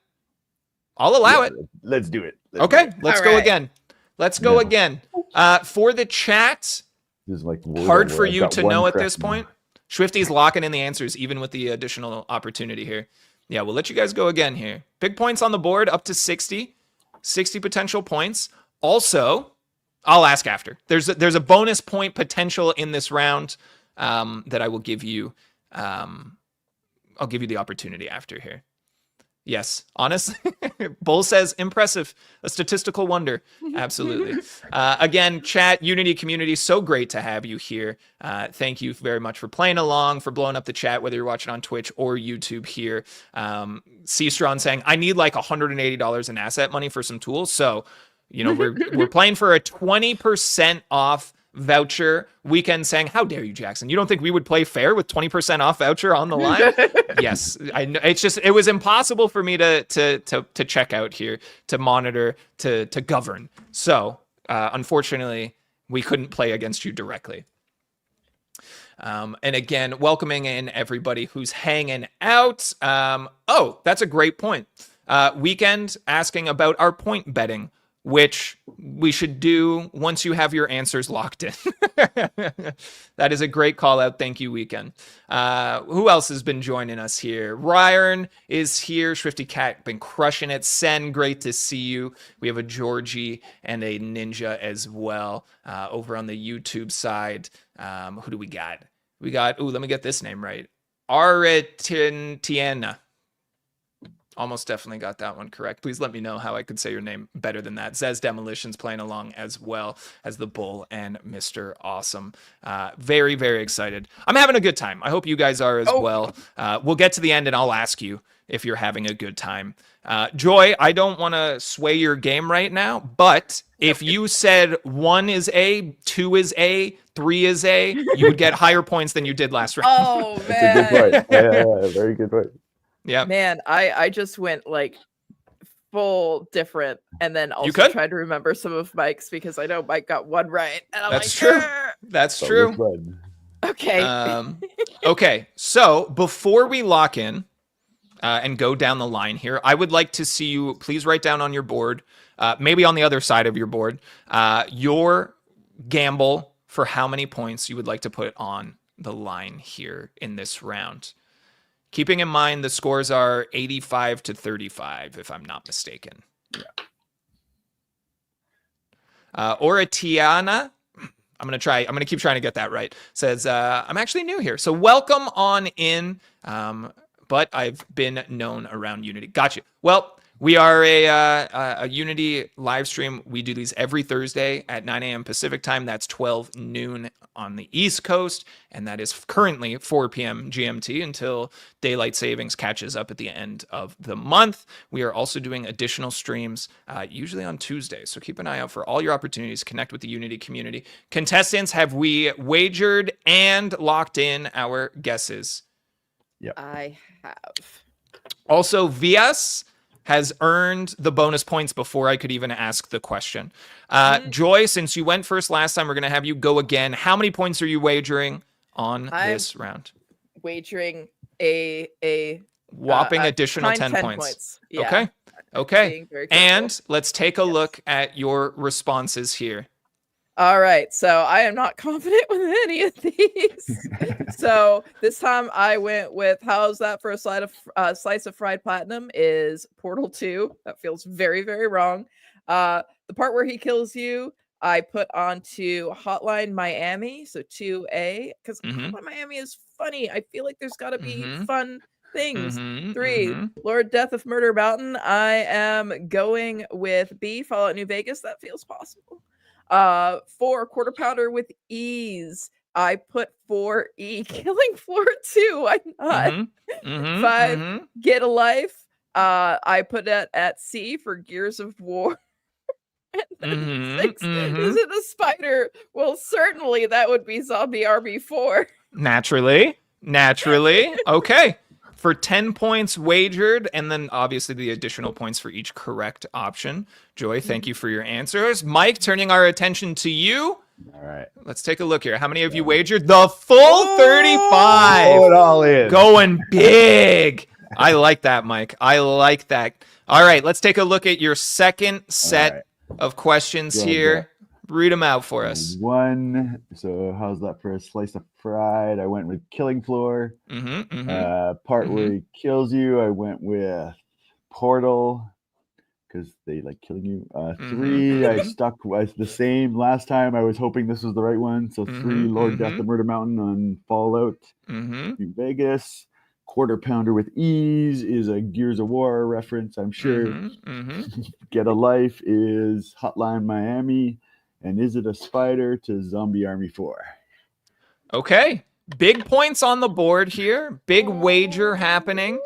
I'll allow it. Let's do it. Let's go again. Let's go again. For the chat, this is like hard for you to know at this point. Swifty's locking in the answers, even with the additional opportunity here. Yeah, we'll let you guys go again here. Big points on the board, up to 60. 60 potential points. Also, I'll ask after. There's a bonus point potential in this round that I will give you. I'll give you the opportunity after here. Yes, honestly, Bull says impressive, a statistical wonder. Absolutely. Again, chat, Unity community, so great to have you here. Thank you very much for playing along, for blowing up the chat, whether you're watching on Twitch or YouTube here. C-Stron saying, I need like $180 in asset money for some tools. So, we're playing for a 20% off voucher weekend. Saying, how dare you, Jackson? You don't think we would play fair with 20% off voucher on the line? Yes, I know. It's just, it was impossible for me to check out here, to monitor, to govern. So unfortunately, we couldn't play against you directly. And again, welcoming in everybody who's hanging out. Oh, that's a great point. Weekend asking about our point betting, which we should do once you have your answers locked in. That is a great call out. Thank you, Weekend. Who else has been joining us here? Ryan is here. Shrifty Cat been crushing it. Sen, great to see you. We have a Georgie and a Ninja as well over on the YouTube side. Who do we got? We got, let me get this name right. Aretentiana. Almost definitely got that one correct. Please let me know how I could say your name better than that. Zez Demolition's playing along as well as the Bull and Mr. Awesome. Very, very excited. I'm having a good time. I hope you guys are as well. We'll get to the end and I'll ask you if you're having a good time. Joy, I don't want to sway your game right now, but if you said 1 is A, 2 is A, 3 is A, you would get higher points than you did last round. Oh, man. That's a good point. Yeah, very good point. Yeah. Man, I just went like full different and then also tried to remember some of Mike's because I know Mike got one right. And I'm That's like, true. That's true. Okay. Okay. So before we lock in and go down the line here, I would like to see you please write down on your board, maybe on the other side of your board, your gamble for how many points you would like to put on the line here in this round. Keeping in mind the scores are 85 to 35, if I'm not mistaken. Yeah. Oratiana, I'm going to keep trying to get that right, says, I'm actually new here. So welcome on in, but I've been known around Unity. Gotcha. Well, we are a Unity live stream. We do these every Thursday at 9 a.m. Pacific time. That's 12 noon on the East Coast. And that is currently 4 p.m. GMT until daylight savings catches up at the end of the month. We are also doing additional streams, usually on Tuesdays. So keep an eye out for all your opportunities to connect with the Unity community. Contestants, have we wagered and locked in our guesses? Yeah. I have. Also, Vias has earned the bonus points before I could even ask the question. Joy, since you went first last time, we're going to have you go again. How many points are you wagering on this round? Wagering a whopping additional 10 points. Yeah. Okay. And let's take a look at your responses here. All right, so I am not confident with any of these. So this time I went with, how's that for a slice of fried platinum is Portal 2. That feels very, very wrong. The part where he kills you, I put onto Hotline Miami, so 2A, because Hotline Miami is funny. I feel like there's got to be fun things. 3, Lord Death of Murder Mountain. I am going with B, Fallout New Vegas. That feels possible. 4, Quarter Pounder with Ease. I put 4E, Killing Floor 2. Why not? 5, Get a Life. I put it at C for Gears of War. And then 6, is it a spider? Well, certainly that would be Zombie Army 4. Naturally. Okay. For 10 points wagered, and then obviously the additional points for each correct option. Joy, thank you for your answers. Mike, turning our attention to you. All right. Let's take a look here. How many of you wagered? The full 35. Throw it all in. Going big. I like that, Mike. I like that. All right, let's take a look at your second set of questions here. Read them out for us. 1. So how's that for a slice of fried? I went with Killing Floor. Part where he kills you, I went with Portal because they like killing you. 3, I stuck with the same last time. I was hoping this was the right one. So 3, Lord Death of Murder Mountain on Fallout New Vegas. Quarter Pounder with Ease is a Gears of War reference, I'm sure. Get a Life is Hotline Miami. And is it a spider to Zombie Army 4? Okay. Big points on the board here. Big wager happening.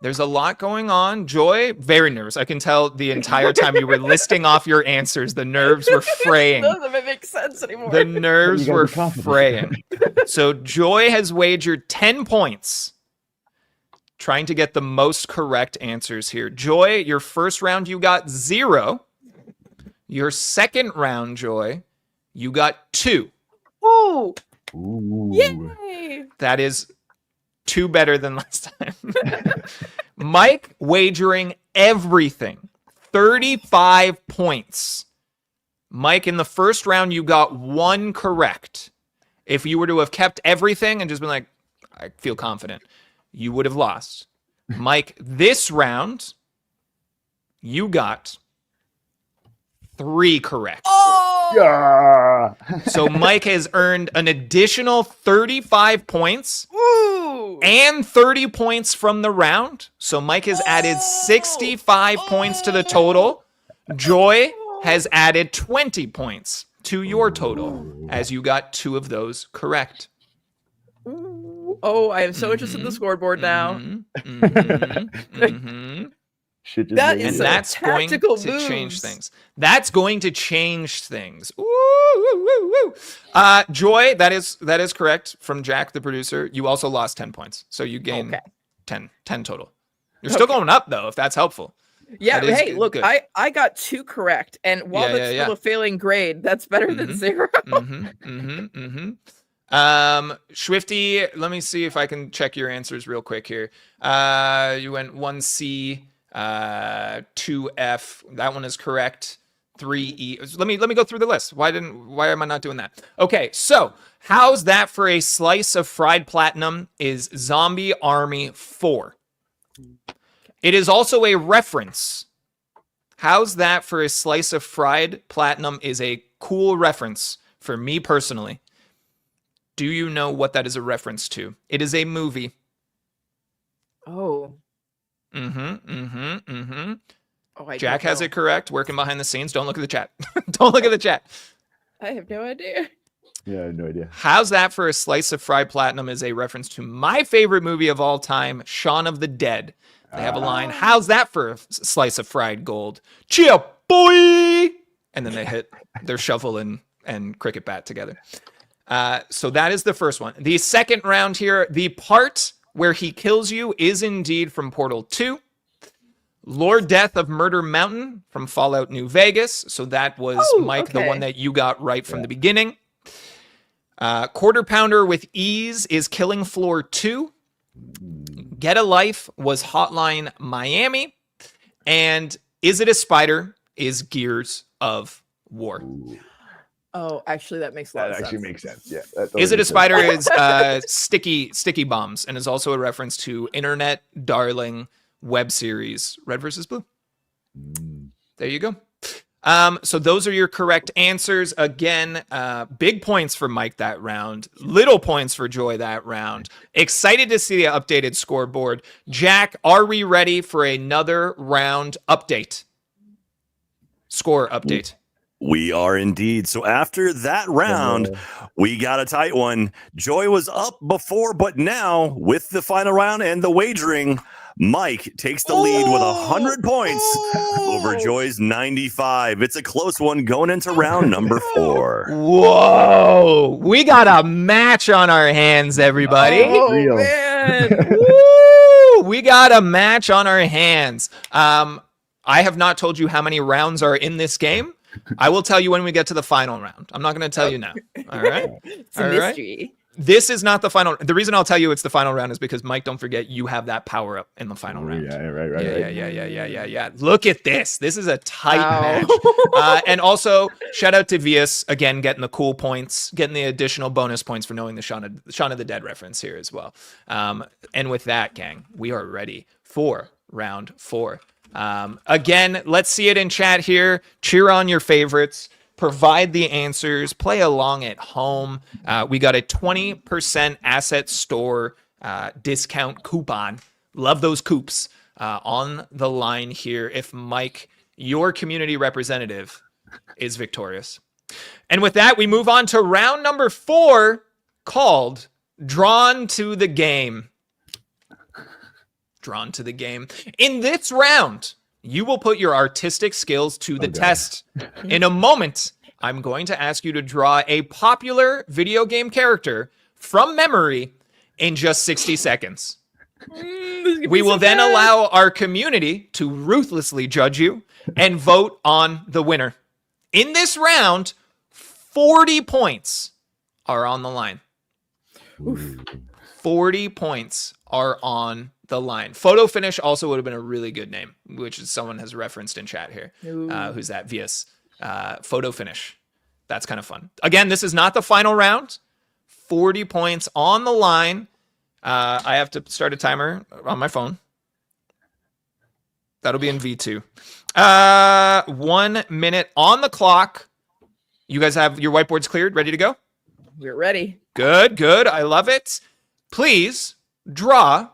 There's a lot going on. Joy, very nervous. I can tell the entire time you were listing off your answers, the nerves were fraying. None of it makes sense anymore. The nerves were fraying. So Joy has wagered 10 points, trying to get the most correct answers here. Joy, your first round, you got 0. Your second round, Joy, you got 2. Ooh. Ooh. Yay! That is 2 better than last time. Mike wagering everything. 35 points. Mike, in the first round, you got 1 correct. If you were to have kept everything and just been like, I feel confident, you would have lost. Mike, this round, you got 3 correct. Oh! Yeah. So Mike has earned an additional 35 points Ooh! and 30 points from the round. So Mike has added 65 points to the total. Joy has added 20 points to your total as you got 2 of those correct. Ooh. Oh, I am so interested in the scoreboard now. Shit just That made is And it. a that's going to tactical change moves. things. That's going to change things. Woo, woo, woo, woo. Joy, that is correct from Jack, the producer. You also lost 10 points. So you gain Okay. 10 total. You're still going up, though, if that's helpful. Yeah, That is hey, good- look, good. I got 2 correct, and while Yeah, that's yeah, still a failing grade, that's better than 0. Swifty, let me see if I can check your answers real quick here. You went 1C, 2F. That one is correct. 3E. Let me go through the list. Why am I not doing that? Okay, so how's that for a slice of fried platinum is Zombie Army 4. It is also a reference. How's that for a slice of fried platinum is a cool reference for me personally. Do you know what that is a reference to? It is a movie. Oh. Oh, I Jack don't has know. it correct. Working behind the scenes. Don't look at the chat. Don't look at the chat. I have no idea. Yeah, I have no idea. How's that for a slice of fried platinum is a reference to my favorite movie of all time, Shaun of the Dead. They have a line. How's that for a slice of fried gold? Cheer, boy! And then they hit their shovel and cricket bat together. So that is the first one. The second round here, the part where he kills you is indeed from Portal 2. Lord Death of Murder Mountain from Fallout New Vegas. So that was, Oh, Mike, the okay. one that you got right from the beginning. Quarter Pounder with Ease is Killing Floor 2. Get a Life was Hotline Miami. And Is It a Spider is Gears of War. Oh, actually, that makes a lot That of actually sense. makes sense. Yeah. that Is It a totally makes Spider sense. is sticky bombs and is also a reference to internet darling web series Red vs. Blue. There you go. So those are your correct answers. Again, big points for Mike that round. Little points for Joy that round. Excited to see the updated scoreboard. Jack, are we ready for another round update? Score update. We are indeed. So after that round, we got a tight one. Joy was up before, but now with the final round and the wagering, Mike takes the lead with 100 points over Joy's 95. It's a close one going into round number 4. Whoa! We got a match on our hands, everybody. Oh, Real. man. Woo! We got a match on our hands. I have not told you how many rounds are in this game. I will tell you when we get to the final round. I'm not going to tell you now. All right? It's a All right. mystery. This is not the final. The reason I'll tell you it's the final round is because, Mike, don't forget you have that power up in the final round. Yeah, right. Yeah. Look at this. This is a tight Wow. match. And also, shout out to Vias, again, getting the cool points, getting the additional bonus points for knowing the Shaun of the Dead reference here as well. And with that, gang, we are ready for round 4. Again, let's see it in chat here. Cheer on your favorites. Provide the answers. Play along at home. We got a 20% asset store discount coupon. Love those coops on the line here. If Mike, your community representative, is victorious. And with that, we move on to round number 4, called Drawn to the Game. Drawn to the game. In this round, you will put your artistic skills to the test. In a moment, I'm going to ask you to draw a popular video game character from memory in just 60 seconds. We will then allow our community to ruthlessly judge you and vote on the winner. In this round, 40 points are on the line. Ooh. 40 points are on the line. Photo Finish also would have been a really good name, which is someone has referenced in chat here. Who's that? Vias. Photo Finish. That's kind of fun. Again, this is not the final round. 40 points on the line. I have to start a timer on my phone. That'll be in V2. 1 minute on the clock. You guys have your whiteboards cleared, ready to go? We're ready. Good, good. I love it. Please draw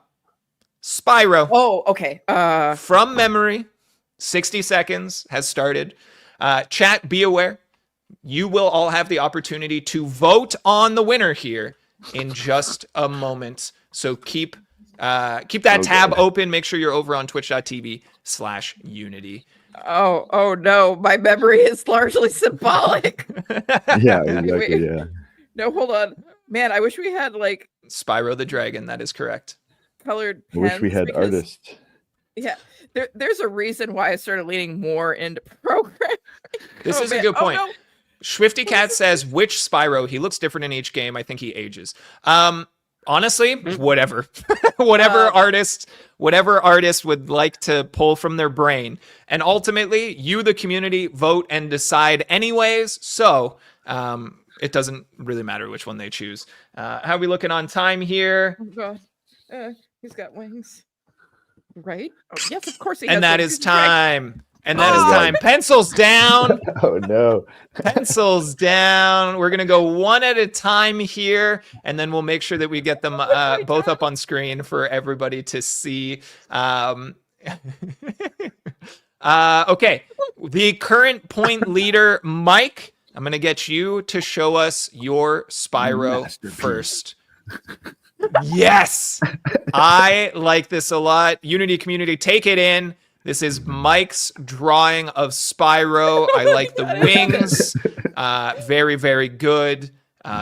Spyro. Oh, okay. From memory. 60 seconds has started. Chat, be aware. You will all have the opportunity to vote on the winner here in just a moment. So keep that tab open. Make sure you're over on twitch.tv/unity. Oh no, my memory is largely symbolic. Yeah, exactly. Yeah. No, hold on. Man, I wish we had like Spyro the Dragon, that is correct. colored I wish we pens, had because- artists. Yeah, there's a reason why I started leaning more into programming. This Oh, is a man. good Oh, point. no. Swifty Cat says, which Spyro? He looks different in each game. I think he ages. Honestly, whatever. whatever artist would like to pull from their brain. And ultimately, you, the community, vote and decide anyways. So it doesn't really matter which one they choose. How are we looking on time here? Oh god, he's got wings. Right? Oh, yes, of course he has. And that wings. is He's a dragon. time. And that is Oh. time. Pencils down. Oh no. Pencils down. We're going to go one at a time here, and then we'll make sure that we get them both up on screen for everybody to see. Okay. The current point leader, Mike, I'm going to get you to show us your Spyro Masterpiece. first. Yes. I like this a lot. Unity community, take it in. This is Mike's drawing of Spyro. I like the wings. Very, very good.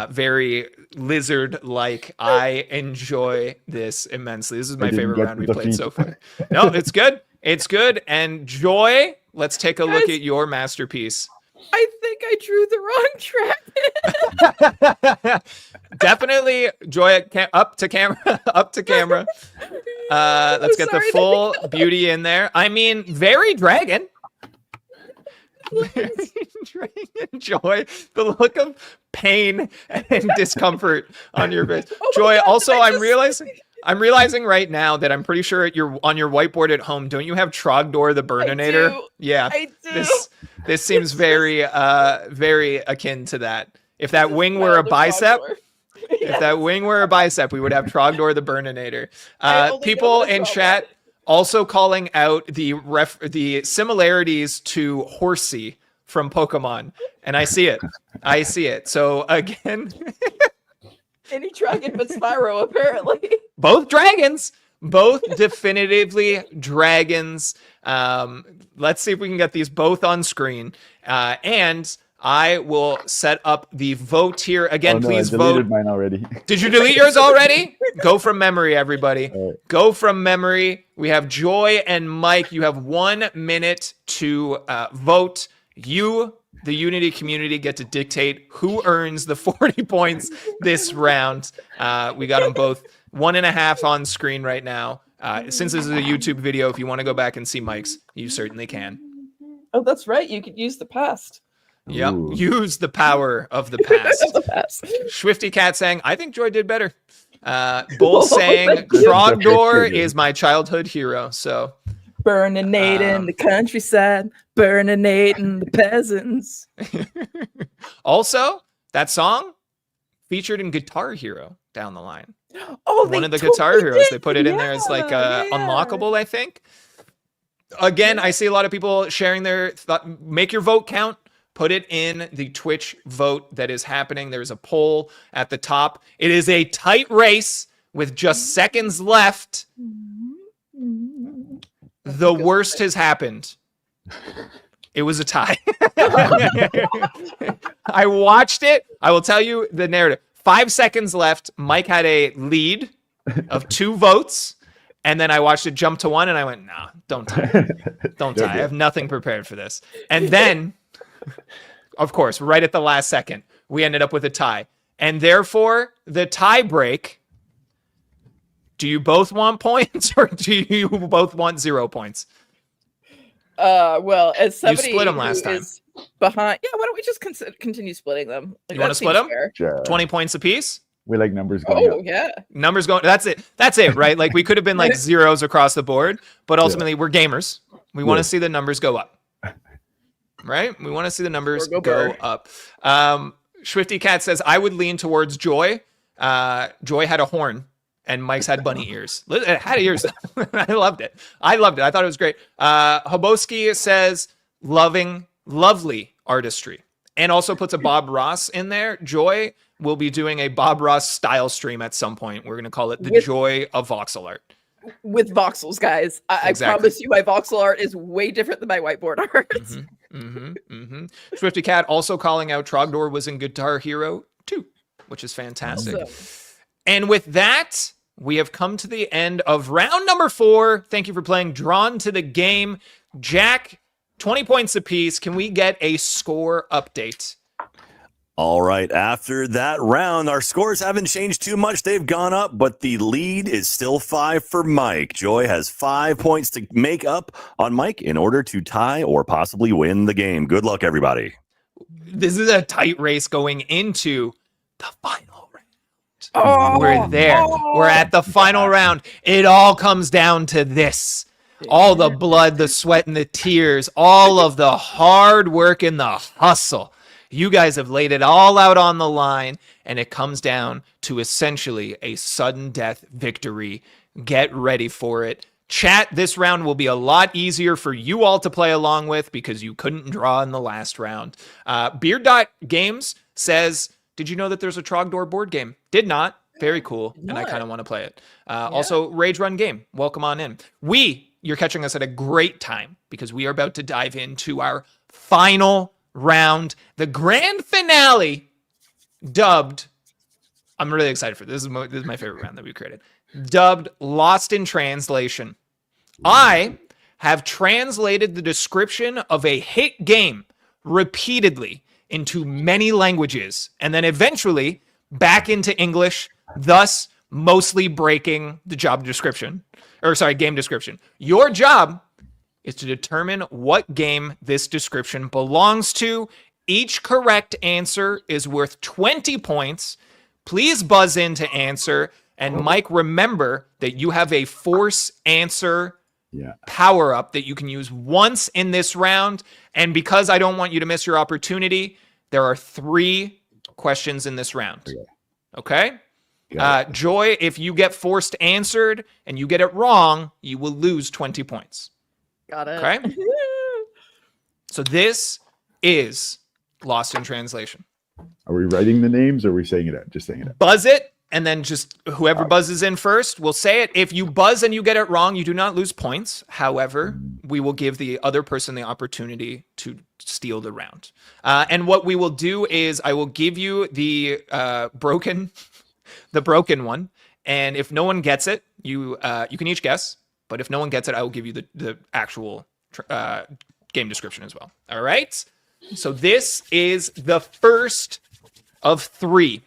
Very lizard-like. I enjoy this immensely. This is my I didn't favorite get round we the played feet. so far. No, it's good. It's good. And Joy, let's take a look Guys. at your masterpiece. I think I drew the wrong dragon. Definitely, Joy, up to camera. Up to camera. Let's get the Sorry, full beauty in there. I mean, very dragon. Very dragon. Joy, the look of pain and discomfort on your face. Oh my Joy, God, also, did I I'm just- realizing right now that I'm pretty sure on your whiteboard at home, don't you have Trogdor the Burninator? do. Yeah. I do. This seems very very akin to that. If that wing were a Wild bicep, Trogdor. if that wing were a bicep, we would have Trogdor the Burninator. I only People know this in well. chat also calling out the similarities to Horsey from Pokemon, and I see it. I see it. So again, Any dragon but Spyro, apparently. both dragons, both definitively dragons. Let's see if we can get these both on screen. And I will set up the vote here. Again, Oh, no, please I deleted vote. mine already. Did you delete yours already? Go from memory, everybody. All right. Go from memory. We have Joy and Mike. You have 1 minute to vote. You, the Unity community, get to dictate who earns the 40 points this round. We got them both 1.5 on screen right now. Since this is a YouTube video, if you want to go back and see Mike's, you certainly can. Oh, that's right. You could use the past. Yep. Ooh. Use the power of the past. the past. Swifty Cat saying, I think Joy did better. Bull saying, thank you. Trogdor is my childhood hero. So Burninate in the countryside, burninating the peasants. also, that song featured in Guitar Hero down the line. Oh, One they of the totally Guitar Heroes. They did. put it in there as like Yeah. unlockable, I think. Again, I see a lot of people sharing their thought. Make your vote count. Put it in the Twitch vote that is happening. There's a poll at the top. It is a tight race with just seconds left. The worst has happened. It was a tie. I watched it. I will tell you the narrative. 5 seconds left. Mike had a lead of 2 votes. And then I watched it jump to 1 and I went, nah, don't tie. Don't tie. I have nothing prepared for this. And then, of course, right at the last second, we ended up with a tie. And therefore, the tie break, do you both want points or do you both want 0 points? Well, as somebody split 'em who last time. is behind, yeah, why don't we just continue splitting them? Like, You wanna that split seems 'em? fair. 20 points apiece? We like numbers going Oh up. yeah. Numbers going, that's it, right? Like we could have been like zeros across the board, but ultimately we're gamers. We want to see the numbers go up, right? We want to see the numbers Or go go bird. up. Swifty Cat says, I would lean towards Joy. Joy had a horn and Mike's had bunny ears. It had ears. I loved it. I thought it was great. Hoboski says, lovely artistry. And also puts a Bob Ross in there. Joy will be doing a Bob Ross style stream at some point. We're going to call it the Joy of Voxel Art. With voxels, guys. I promise you my voxel art is way different than my whiteboard art. Swifty Cat also calling out Trogdor was in Guitar Hero 2, which is fantastic. Awesome. And with that, we have come to the end of round number 4. Thank you for playing Drawn to the Game. Jack, 20 points apiece. Can we get a score update? All right. After that round, our scores haven't changed too much. They've gone up, but the lead is still 5 for Mike. Joy has 5 points to make up on Mike in order to tie or possibly win the game. Good luck, everybody. This is a tight race going into the final round. Oh, We're there. We're at the final round. It all comes down to this. All the blood, the sweat, and the tears, all of the hard work and the hustle. You guys have laid it all out on the line, and it comes down to essentially a sudden death victory. Get ready for it. Chat, this round will be a lot easier for you all to play along with because you couldn't draw in the last round. Beard.games says, did you know that there's a Trogdor board game? Did not. Very cool, and I kind of want to play it. Also, Rage Run Game, welcome on in. You're catching us at a great time because we are about to dive into our final round, the grand finale, dubbed, I'm really excited for this. This is my favorite round that we created, dubbed Lost in Translation. I have translated the description of a hit game repeatedly into many languages and then eventually back into English, thus mostly breaking the game description. Your job is to determine what game this description belongs to. Each correct answer is worth 20 points. Please buzz in to answer. And Mike, remember that you have a force answer power up that you can use once in this round. And because I don't want you to miss your opportunity, there are 3 questions in this round. Okay? Joy, if you get forced answered and you get it wrong, you will lose 20 points. Got it. Okay. So this is Lost in Translation. Are we writing the names or are we saying it out? Just saying it out. Buzz it, and then just whoever buzzes in first will say it. If you buzz and you get it wrong, you do not lose points. However, we will give the other person the opportunity to steal the round. And what we will do is I will give you the broken one. And if no one gets it, you can each guess. But if no one gets it, I will give you the actual game description as well. All right? So this is the first of 3.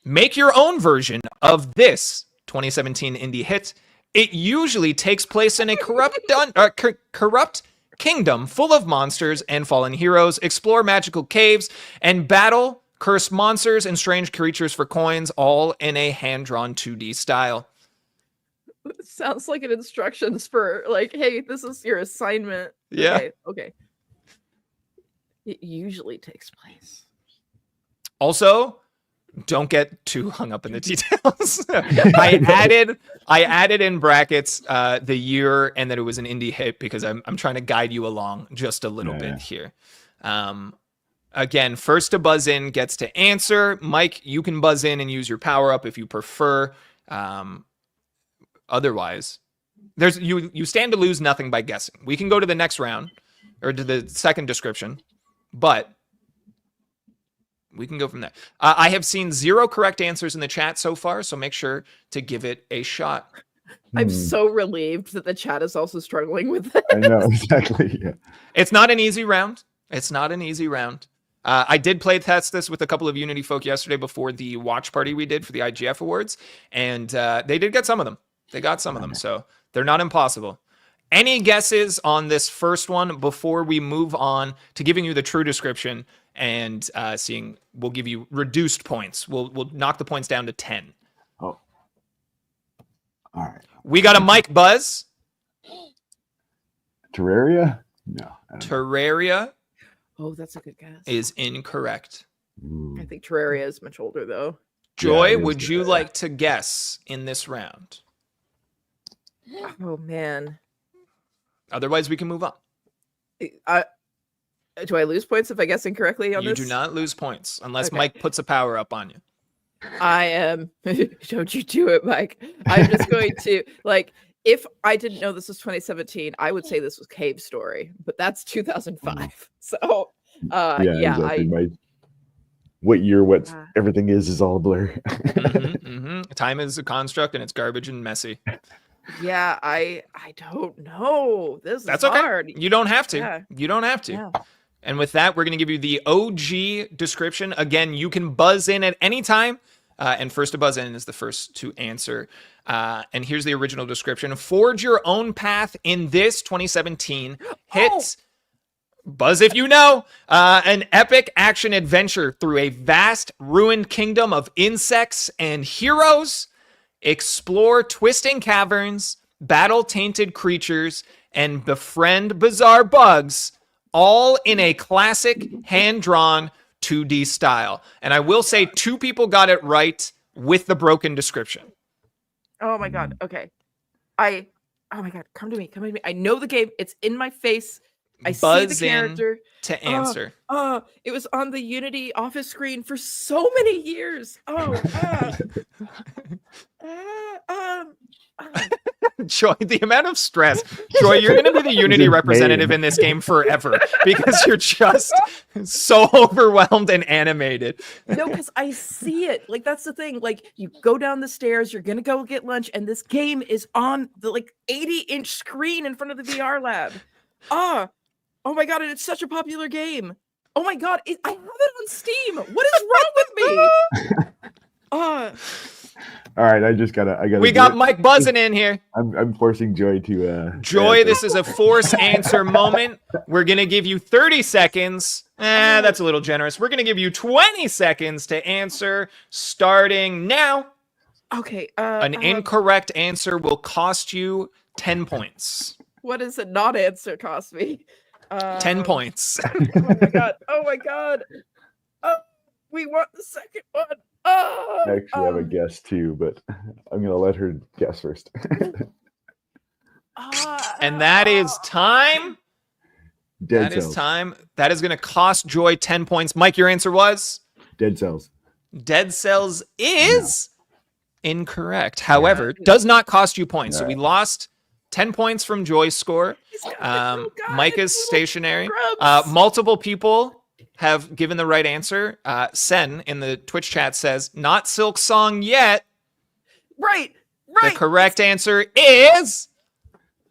Make your own version of this 2017 indie hit. It usually takes place in a corrupt kingdom full of monsters and fallen heroes. Explore magical caves and battle cursed monsters and strange creatures for coins, all in a hand-drawn 2D style. Sounds like an instructions for like, hey, this is your assignment. Yeah. Okay. It usually takes place. Also, don't get too hung up in the details. I added in brackets the year and that it was an indie hit because I'm trying to guide you along just a little bit here. Again, first to buzz in gets to answer. Mike, you can buzz in and use your power up if you prefer. Otherwise, you stand to lose nothing by guessing. We can go to the next round or to the second description, but we can go from there. I have seen 0 correct answers in the chat so far, so make sure to give it a shot. I'm so relieved that the chat is also struggling with this. I know, exactly. Yeah. It's not an easy round. I did play test this with a couple of Unity folk yesterday before the watch party we did for the IGF Awards, and they did get some of them. They got some of them, so they're not impossible. Any guesses on this first one before we move on to giving you the true description and we'll give you reduced points. We'll knock the points down to 10. Oh, all right. We got a mic buzz. Terraria? No. Terraria Oh, that's a good guess. is incorrect. Ooh. I think Terraria is much older though. Joy, Yeah, it is would you Terraria. like to guess in this round? Oh man. Otherwise, we can move on. Do I lose points if I guess incorrectly on You this? do not lose points unless Okay. Mike puts a power up on you. I am. Don't you do it, Mike. I'm just going to if I didn't know this was 2017, I would say this was Cave Story, but that's 2005. So exactly. What year, everything is all a blur. Time is a construct and it's garbage and messy. yeah, I don't know. That's is okay. hard. You don't have to. Yeah. You don't have to. Yeah. And with that, we're going to give you the OG description. Again, you can buzz in at any time. And first to buzz in is the first to answer. And here's the original description. Forge your own path in this 2017 hit. Buzz if you know. An epic action adventure through a vast ruined kingdom of insects and heroes. Explore twisting caverns, battle tainted creatures, and befriend bizarre bugs, all in a classic hand-drawn 2D style. And I will say 2 people got it right with the broken description. Oh my god. Okay. Oh my god. Come to me. I know the game. It's in my face. I Buzz see the character. in to answer. It was on the Unity office screen for so many years. Joy, the amount of stress. Joy, you're going to be the Unity representative in this game forever because you're just so overwhelmed and animated. No, because I see it. Like, that's the thing. Like, you go down the stairs, you're going to go get lunch, and this game is on the 80-inch screen in front of the VR lab. Oh my god, and it's such a popular game. Oh my god, I have it on Steam. What is wrong with me? All right, I gotta. We got Mike buzzing in here. I'm forcing Joy to. Joy, this is a force answer moment. We're gonna give you 30 seconds. That's a little generous. We're gonna give you 20 seconds to answer, starting now. Okay. An incorrect answer will cost you 10 points. What does a not answer cost me? 10 points. Oh my god. We want the second one. I actually have a guess too, but I'm gonna let her guess first. And that is time. Dead That cells. is time. That is going to cost Joy 10 points. Mike, your answer was? Dead cells. Dead Cells is incorrect. However, does not cost you points. So we lost 10 points from Joy's score. Mike is stationary. Multiple people have given the right answer. Sen in the Twitch chat says, not Silk Song yet. Right. The correct answer is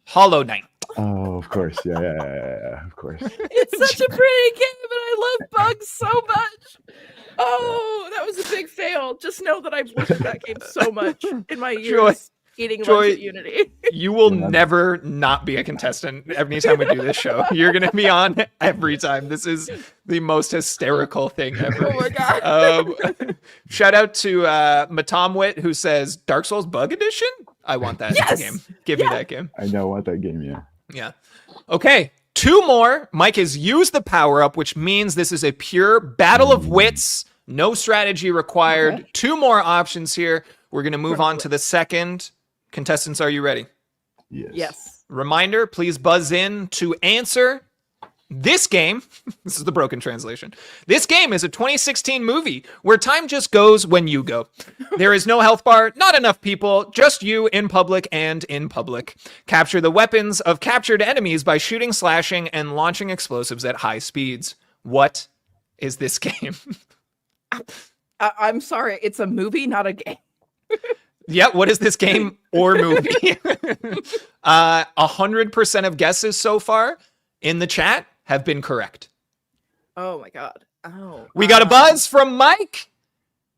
Hollow Knight. Oh, of course. Yeah, of course. It's such a pretty game, and I love bugs so much. Oh, that was a big fail. Just know that I've looked at that game so much in my years eating lunch at Unity. You will never not be a contestant anytime we do this show. You're going to be on every time. This is the most hysterical thing ever. Oh my god. Shout out to Matomwit, who says Dark Souls Bug Edition. I want that game. Give me that game. I know. I want that game. Yeah. Yeah. Okay. 2 more. Mike has used the power up, which means this is a pure battle of wits. No strategy required. Okay. 2 more options here. We're going to move on to the second. Contestants, are you ready? Yes. Reminder, please buzz in to answer. This game, this is the broken translation. This game is a 2016 movie where time just goes when you go. There is no health bar, not enough people, just you in public and in public. Capture the weapons of captured enemies by shooting, slashing, and launching explosives at high speeds. What is this game? I'm sorry. It's a movie, not a game. Yeah, what is this game or movie? 100% of guesses so far in the chat have been correct. Oh my god. Oh. We got a buzz from Mike.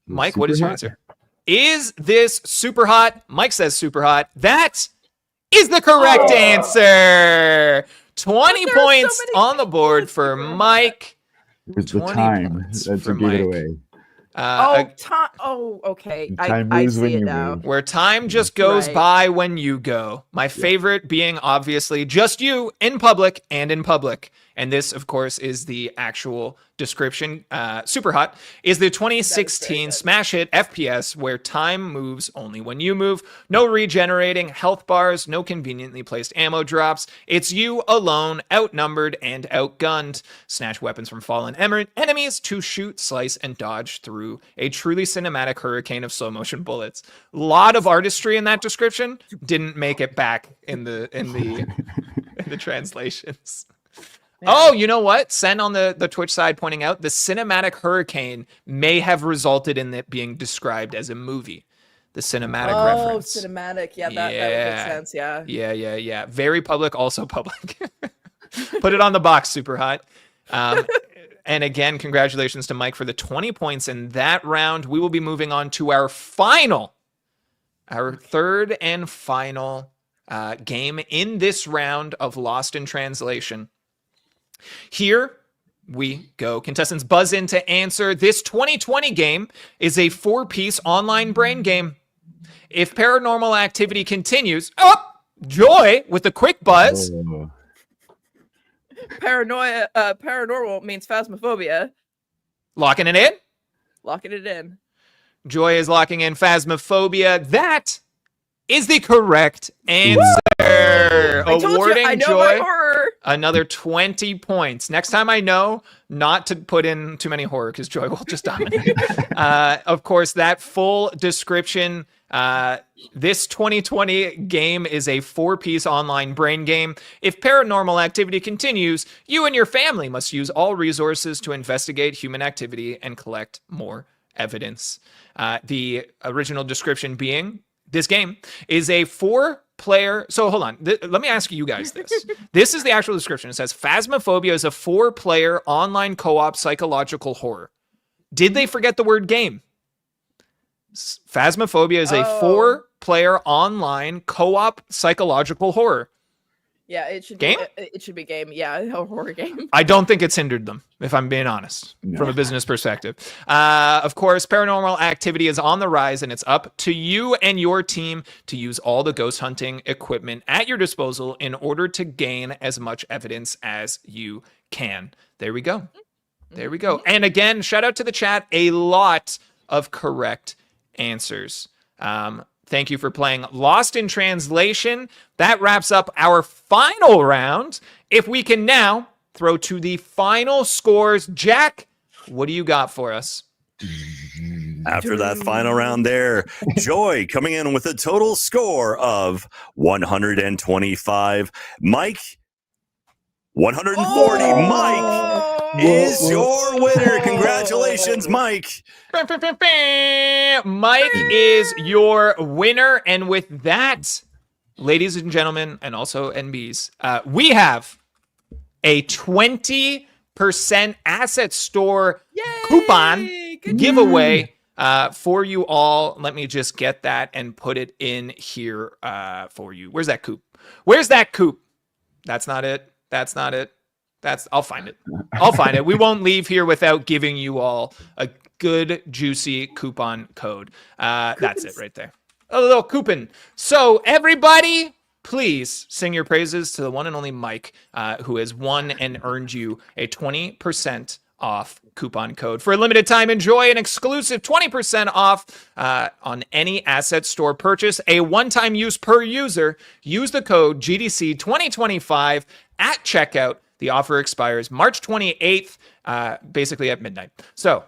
Mike, what is your Super answer? Is this super hot? Mike says super hot. That is the correct answer. 20 But there are so points many on the board for super hot. Mike. It's the 20 time points that for you gave it Mike. away. Time. Oh, okay. Time I moves when see it you now. move. Where time just goes Right. by when you go. My favorite being obviously just you in public and in public. And this, of course, is the actual description. Super hot is the 2016 good. smash hit FPS where time moves only when you move. No regenerating health bars, no conveniently placed ammo drops. It's you alone, outnumbered and outgunned. Snatch weapons from fallen enemies to shoot, slice, and dodge through a truly cinematic hurricane of slow motion bullets. A lot of artistry in that description. Didn't make it back in the translations. Yeah. Oh, you know what? Sen on the Twitch side pointing out the cinematic hurricane may have resulted in it being described as a movie. The cinematic reference. Cinematic. Yeah, that would make sense. Yeah. Yeah. Very public, also public. Put it on the box, super hot. And again, congratulations to Mike for the 20 points in that round. We will be moving on to our third and final game in this round of Lost in Translation. Here we go. Contestants buzz in to answer. This 2020 game is a 4-piece online brain game. If paranormal activity continues, Joy with a quick buzz. Oh. Paranormal means phasmophobia. Locking it in. Locking it in. Joy is locking in phasmophobia. That is the correct answer. I told you, Awarding I know Joy my horror. another 20 points. Next time I know not to put in too many horror because Joy will just dominate. Of course, that full description. This 2020 game is a 4-piece online brain game. If paranormal activity continues, you and your family must use all resources to investigate human activity and collect more evidence. The original description being this game is a 4-player. So hold on. Let me ask you guys this. This is the actual description. It says Phasmophobia is a 4-player online co-op psychological horror. Did they forget the word game? Phasmophobia is a 4-player online co-op psychological horror. Yeah, it should Game? be. It should be game. Yeah, a horror game. I don't think it's hindered them, if I'm being honest, from a business perspective. Of course, paranormal activity is on the rise, and it's up to you and your team to use all the ghost hunting equipment at your disposal in order to gain as much evidence as you can. There we go. There we go. And again, shout out to the chat. A lot of correct answers. Thank you for playing Lost in Translation. That wraps up our final round. If we can now throw to the final scores. Jack, what do you got for us? After that final round there, Joy coming in with a total score of 125. Mike, 140. Mike is your winner. Congratulations, Mike. Mike is your winner. And with that, ladies and gentlemen, and also NBs, we have a 20% asset store coupon giveaway for you all. Let me just get that and put it in here for you. Where's that coop? Where's that coop? That's not it. That's not it. I'll find it. I'll find it. We won't leave here without giving you all a good, juicy coupon code. That's it right there. A little coupon. So everybody, please sing your praises to the one and only Mike, who has won and earned you a 20% off coupon code. For a limited time, enjoy an exclusive 20% off on any asset store purchase. A one-time use per user. Use the code GDC 2025 at checkout. The offer expires March 28th, basically at midnight. So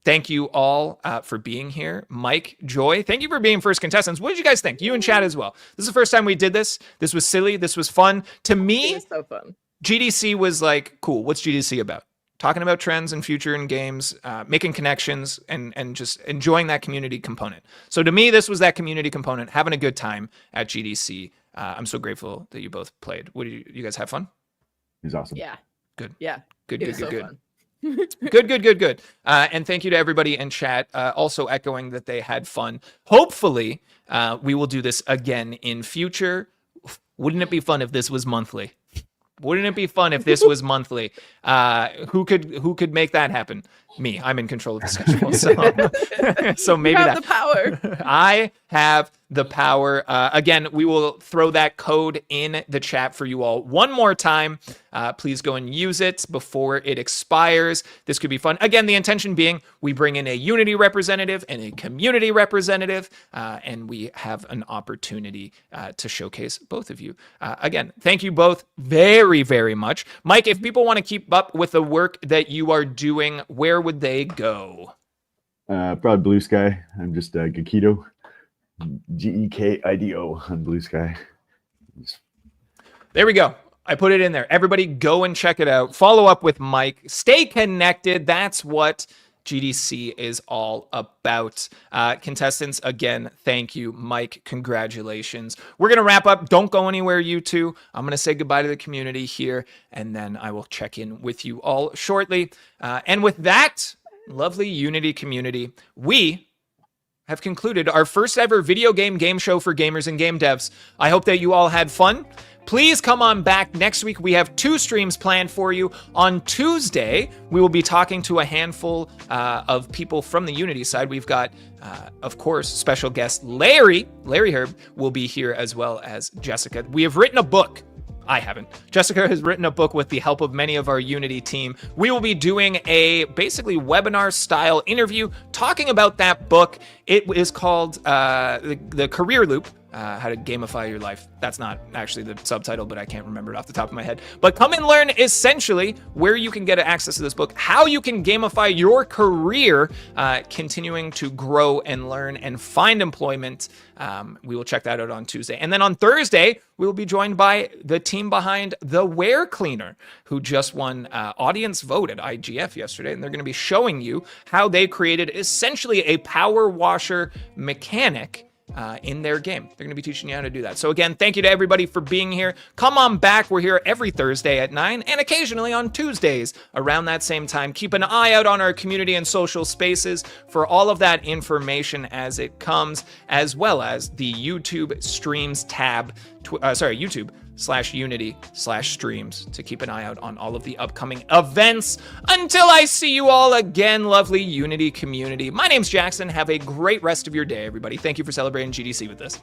thank you all for being here. Mike, Joy, thank you for being first contestants. What did you guys think? You and Chad as well. This is the first time we did this. This was silly. This was fun. To me, It was so fun. GDC was like, cool. What's GDC about? Talking about trends and future in games, making connections, and just enjoying that community component. So to me, this was that community component, having a good time at GDC. I'm so grateful that you both played. What did you guys have fun? He's awesome. Yeah. Good. Yeah. Good. It was so fun. Good. And thank you to everybody in chat, also echoing that they had fun. Hopefully, we will do this again in future. Wouldn't it be fun if this was monthly? Wouldn't it be fun if this was monthly? Who could make that happen? Me. I'm in control of the schedule. So maybe you have the power. I have the power. Again, we will throw that code in the chat for you all one more time. Please go and use it before it expires. This could be fun. Again, the intention being we bring in a Unity representative and a community representative, and we have an opportunity to showcase both of you. Again, thank you both very, very much. Mike, if people want to keep up with the work that you are doing, where would they go? Probably Blue Sky. I'm just Gekido. Gekido on Blue Sky. There we go. I put it in there. Everybody go and check it out. Follow up with Mike. Stay connected. That's what GDC is all about. Contestants, again, thank you. Mike, congratulations. We're going to wrap up. Don't go anywhere, you two. I'm going to say goodbye to the community here, and then I will check in with you all shortly. And with that, lovely Unity community, we have concluded our first ever video game show for gamers and game devs. I hope that you all had fun. Please come on back next week. We have 2 streams planned for you. On Tuesday, we will be talking to a handful of people from the Unity side. We've got, of course, special guest Larry Herb will be here, as well as Jessica. We have written a book. I haven't. Jessica has written a book with the help of many of our Unity team. We will be doing a basically webinar style interview talking about that book. It is called the Career Loop. How to gamify your life. That's not actually the subtitle, but I can't remember it off the top of my head. But come and learn essentially where you can get access to this book, how you can gamify your career, continuing to grow and learn and find employment. We will check that out on Tuesday. And then on Thursday, we will be joined by the team behind the Wear Cleaner, who just won audience vote at IGF yesterday. And they're going to be showing you how they created essentially a power washer mechanic in their game. They're going to be teaching you how to do that. So again, thank you to everybody for being here. Come on back. We're here every Thursday at 9 and occasionally on Tuesdays around that same time. Keep an eye out on our community and social spaces for all of that information as it comes, as well as the YouTube streams tab, YouTube/Unity/streams to keep an eye out on all of the upcoming events. Until I see you all again, lovely Unity community. My name's Jackson. Have a great rest of your day, everybody. Thank you for celebrating GDC with us.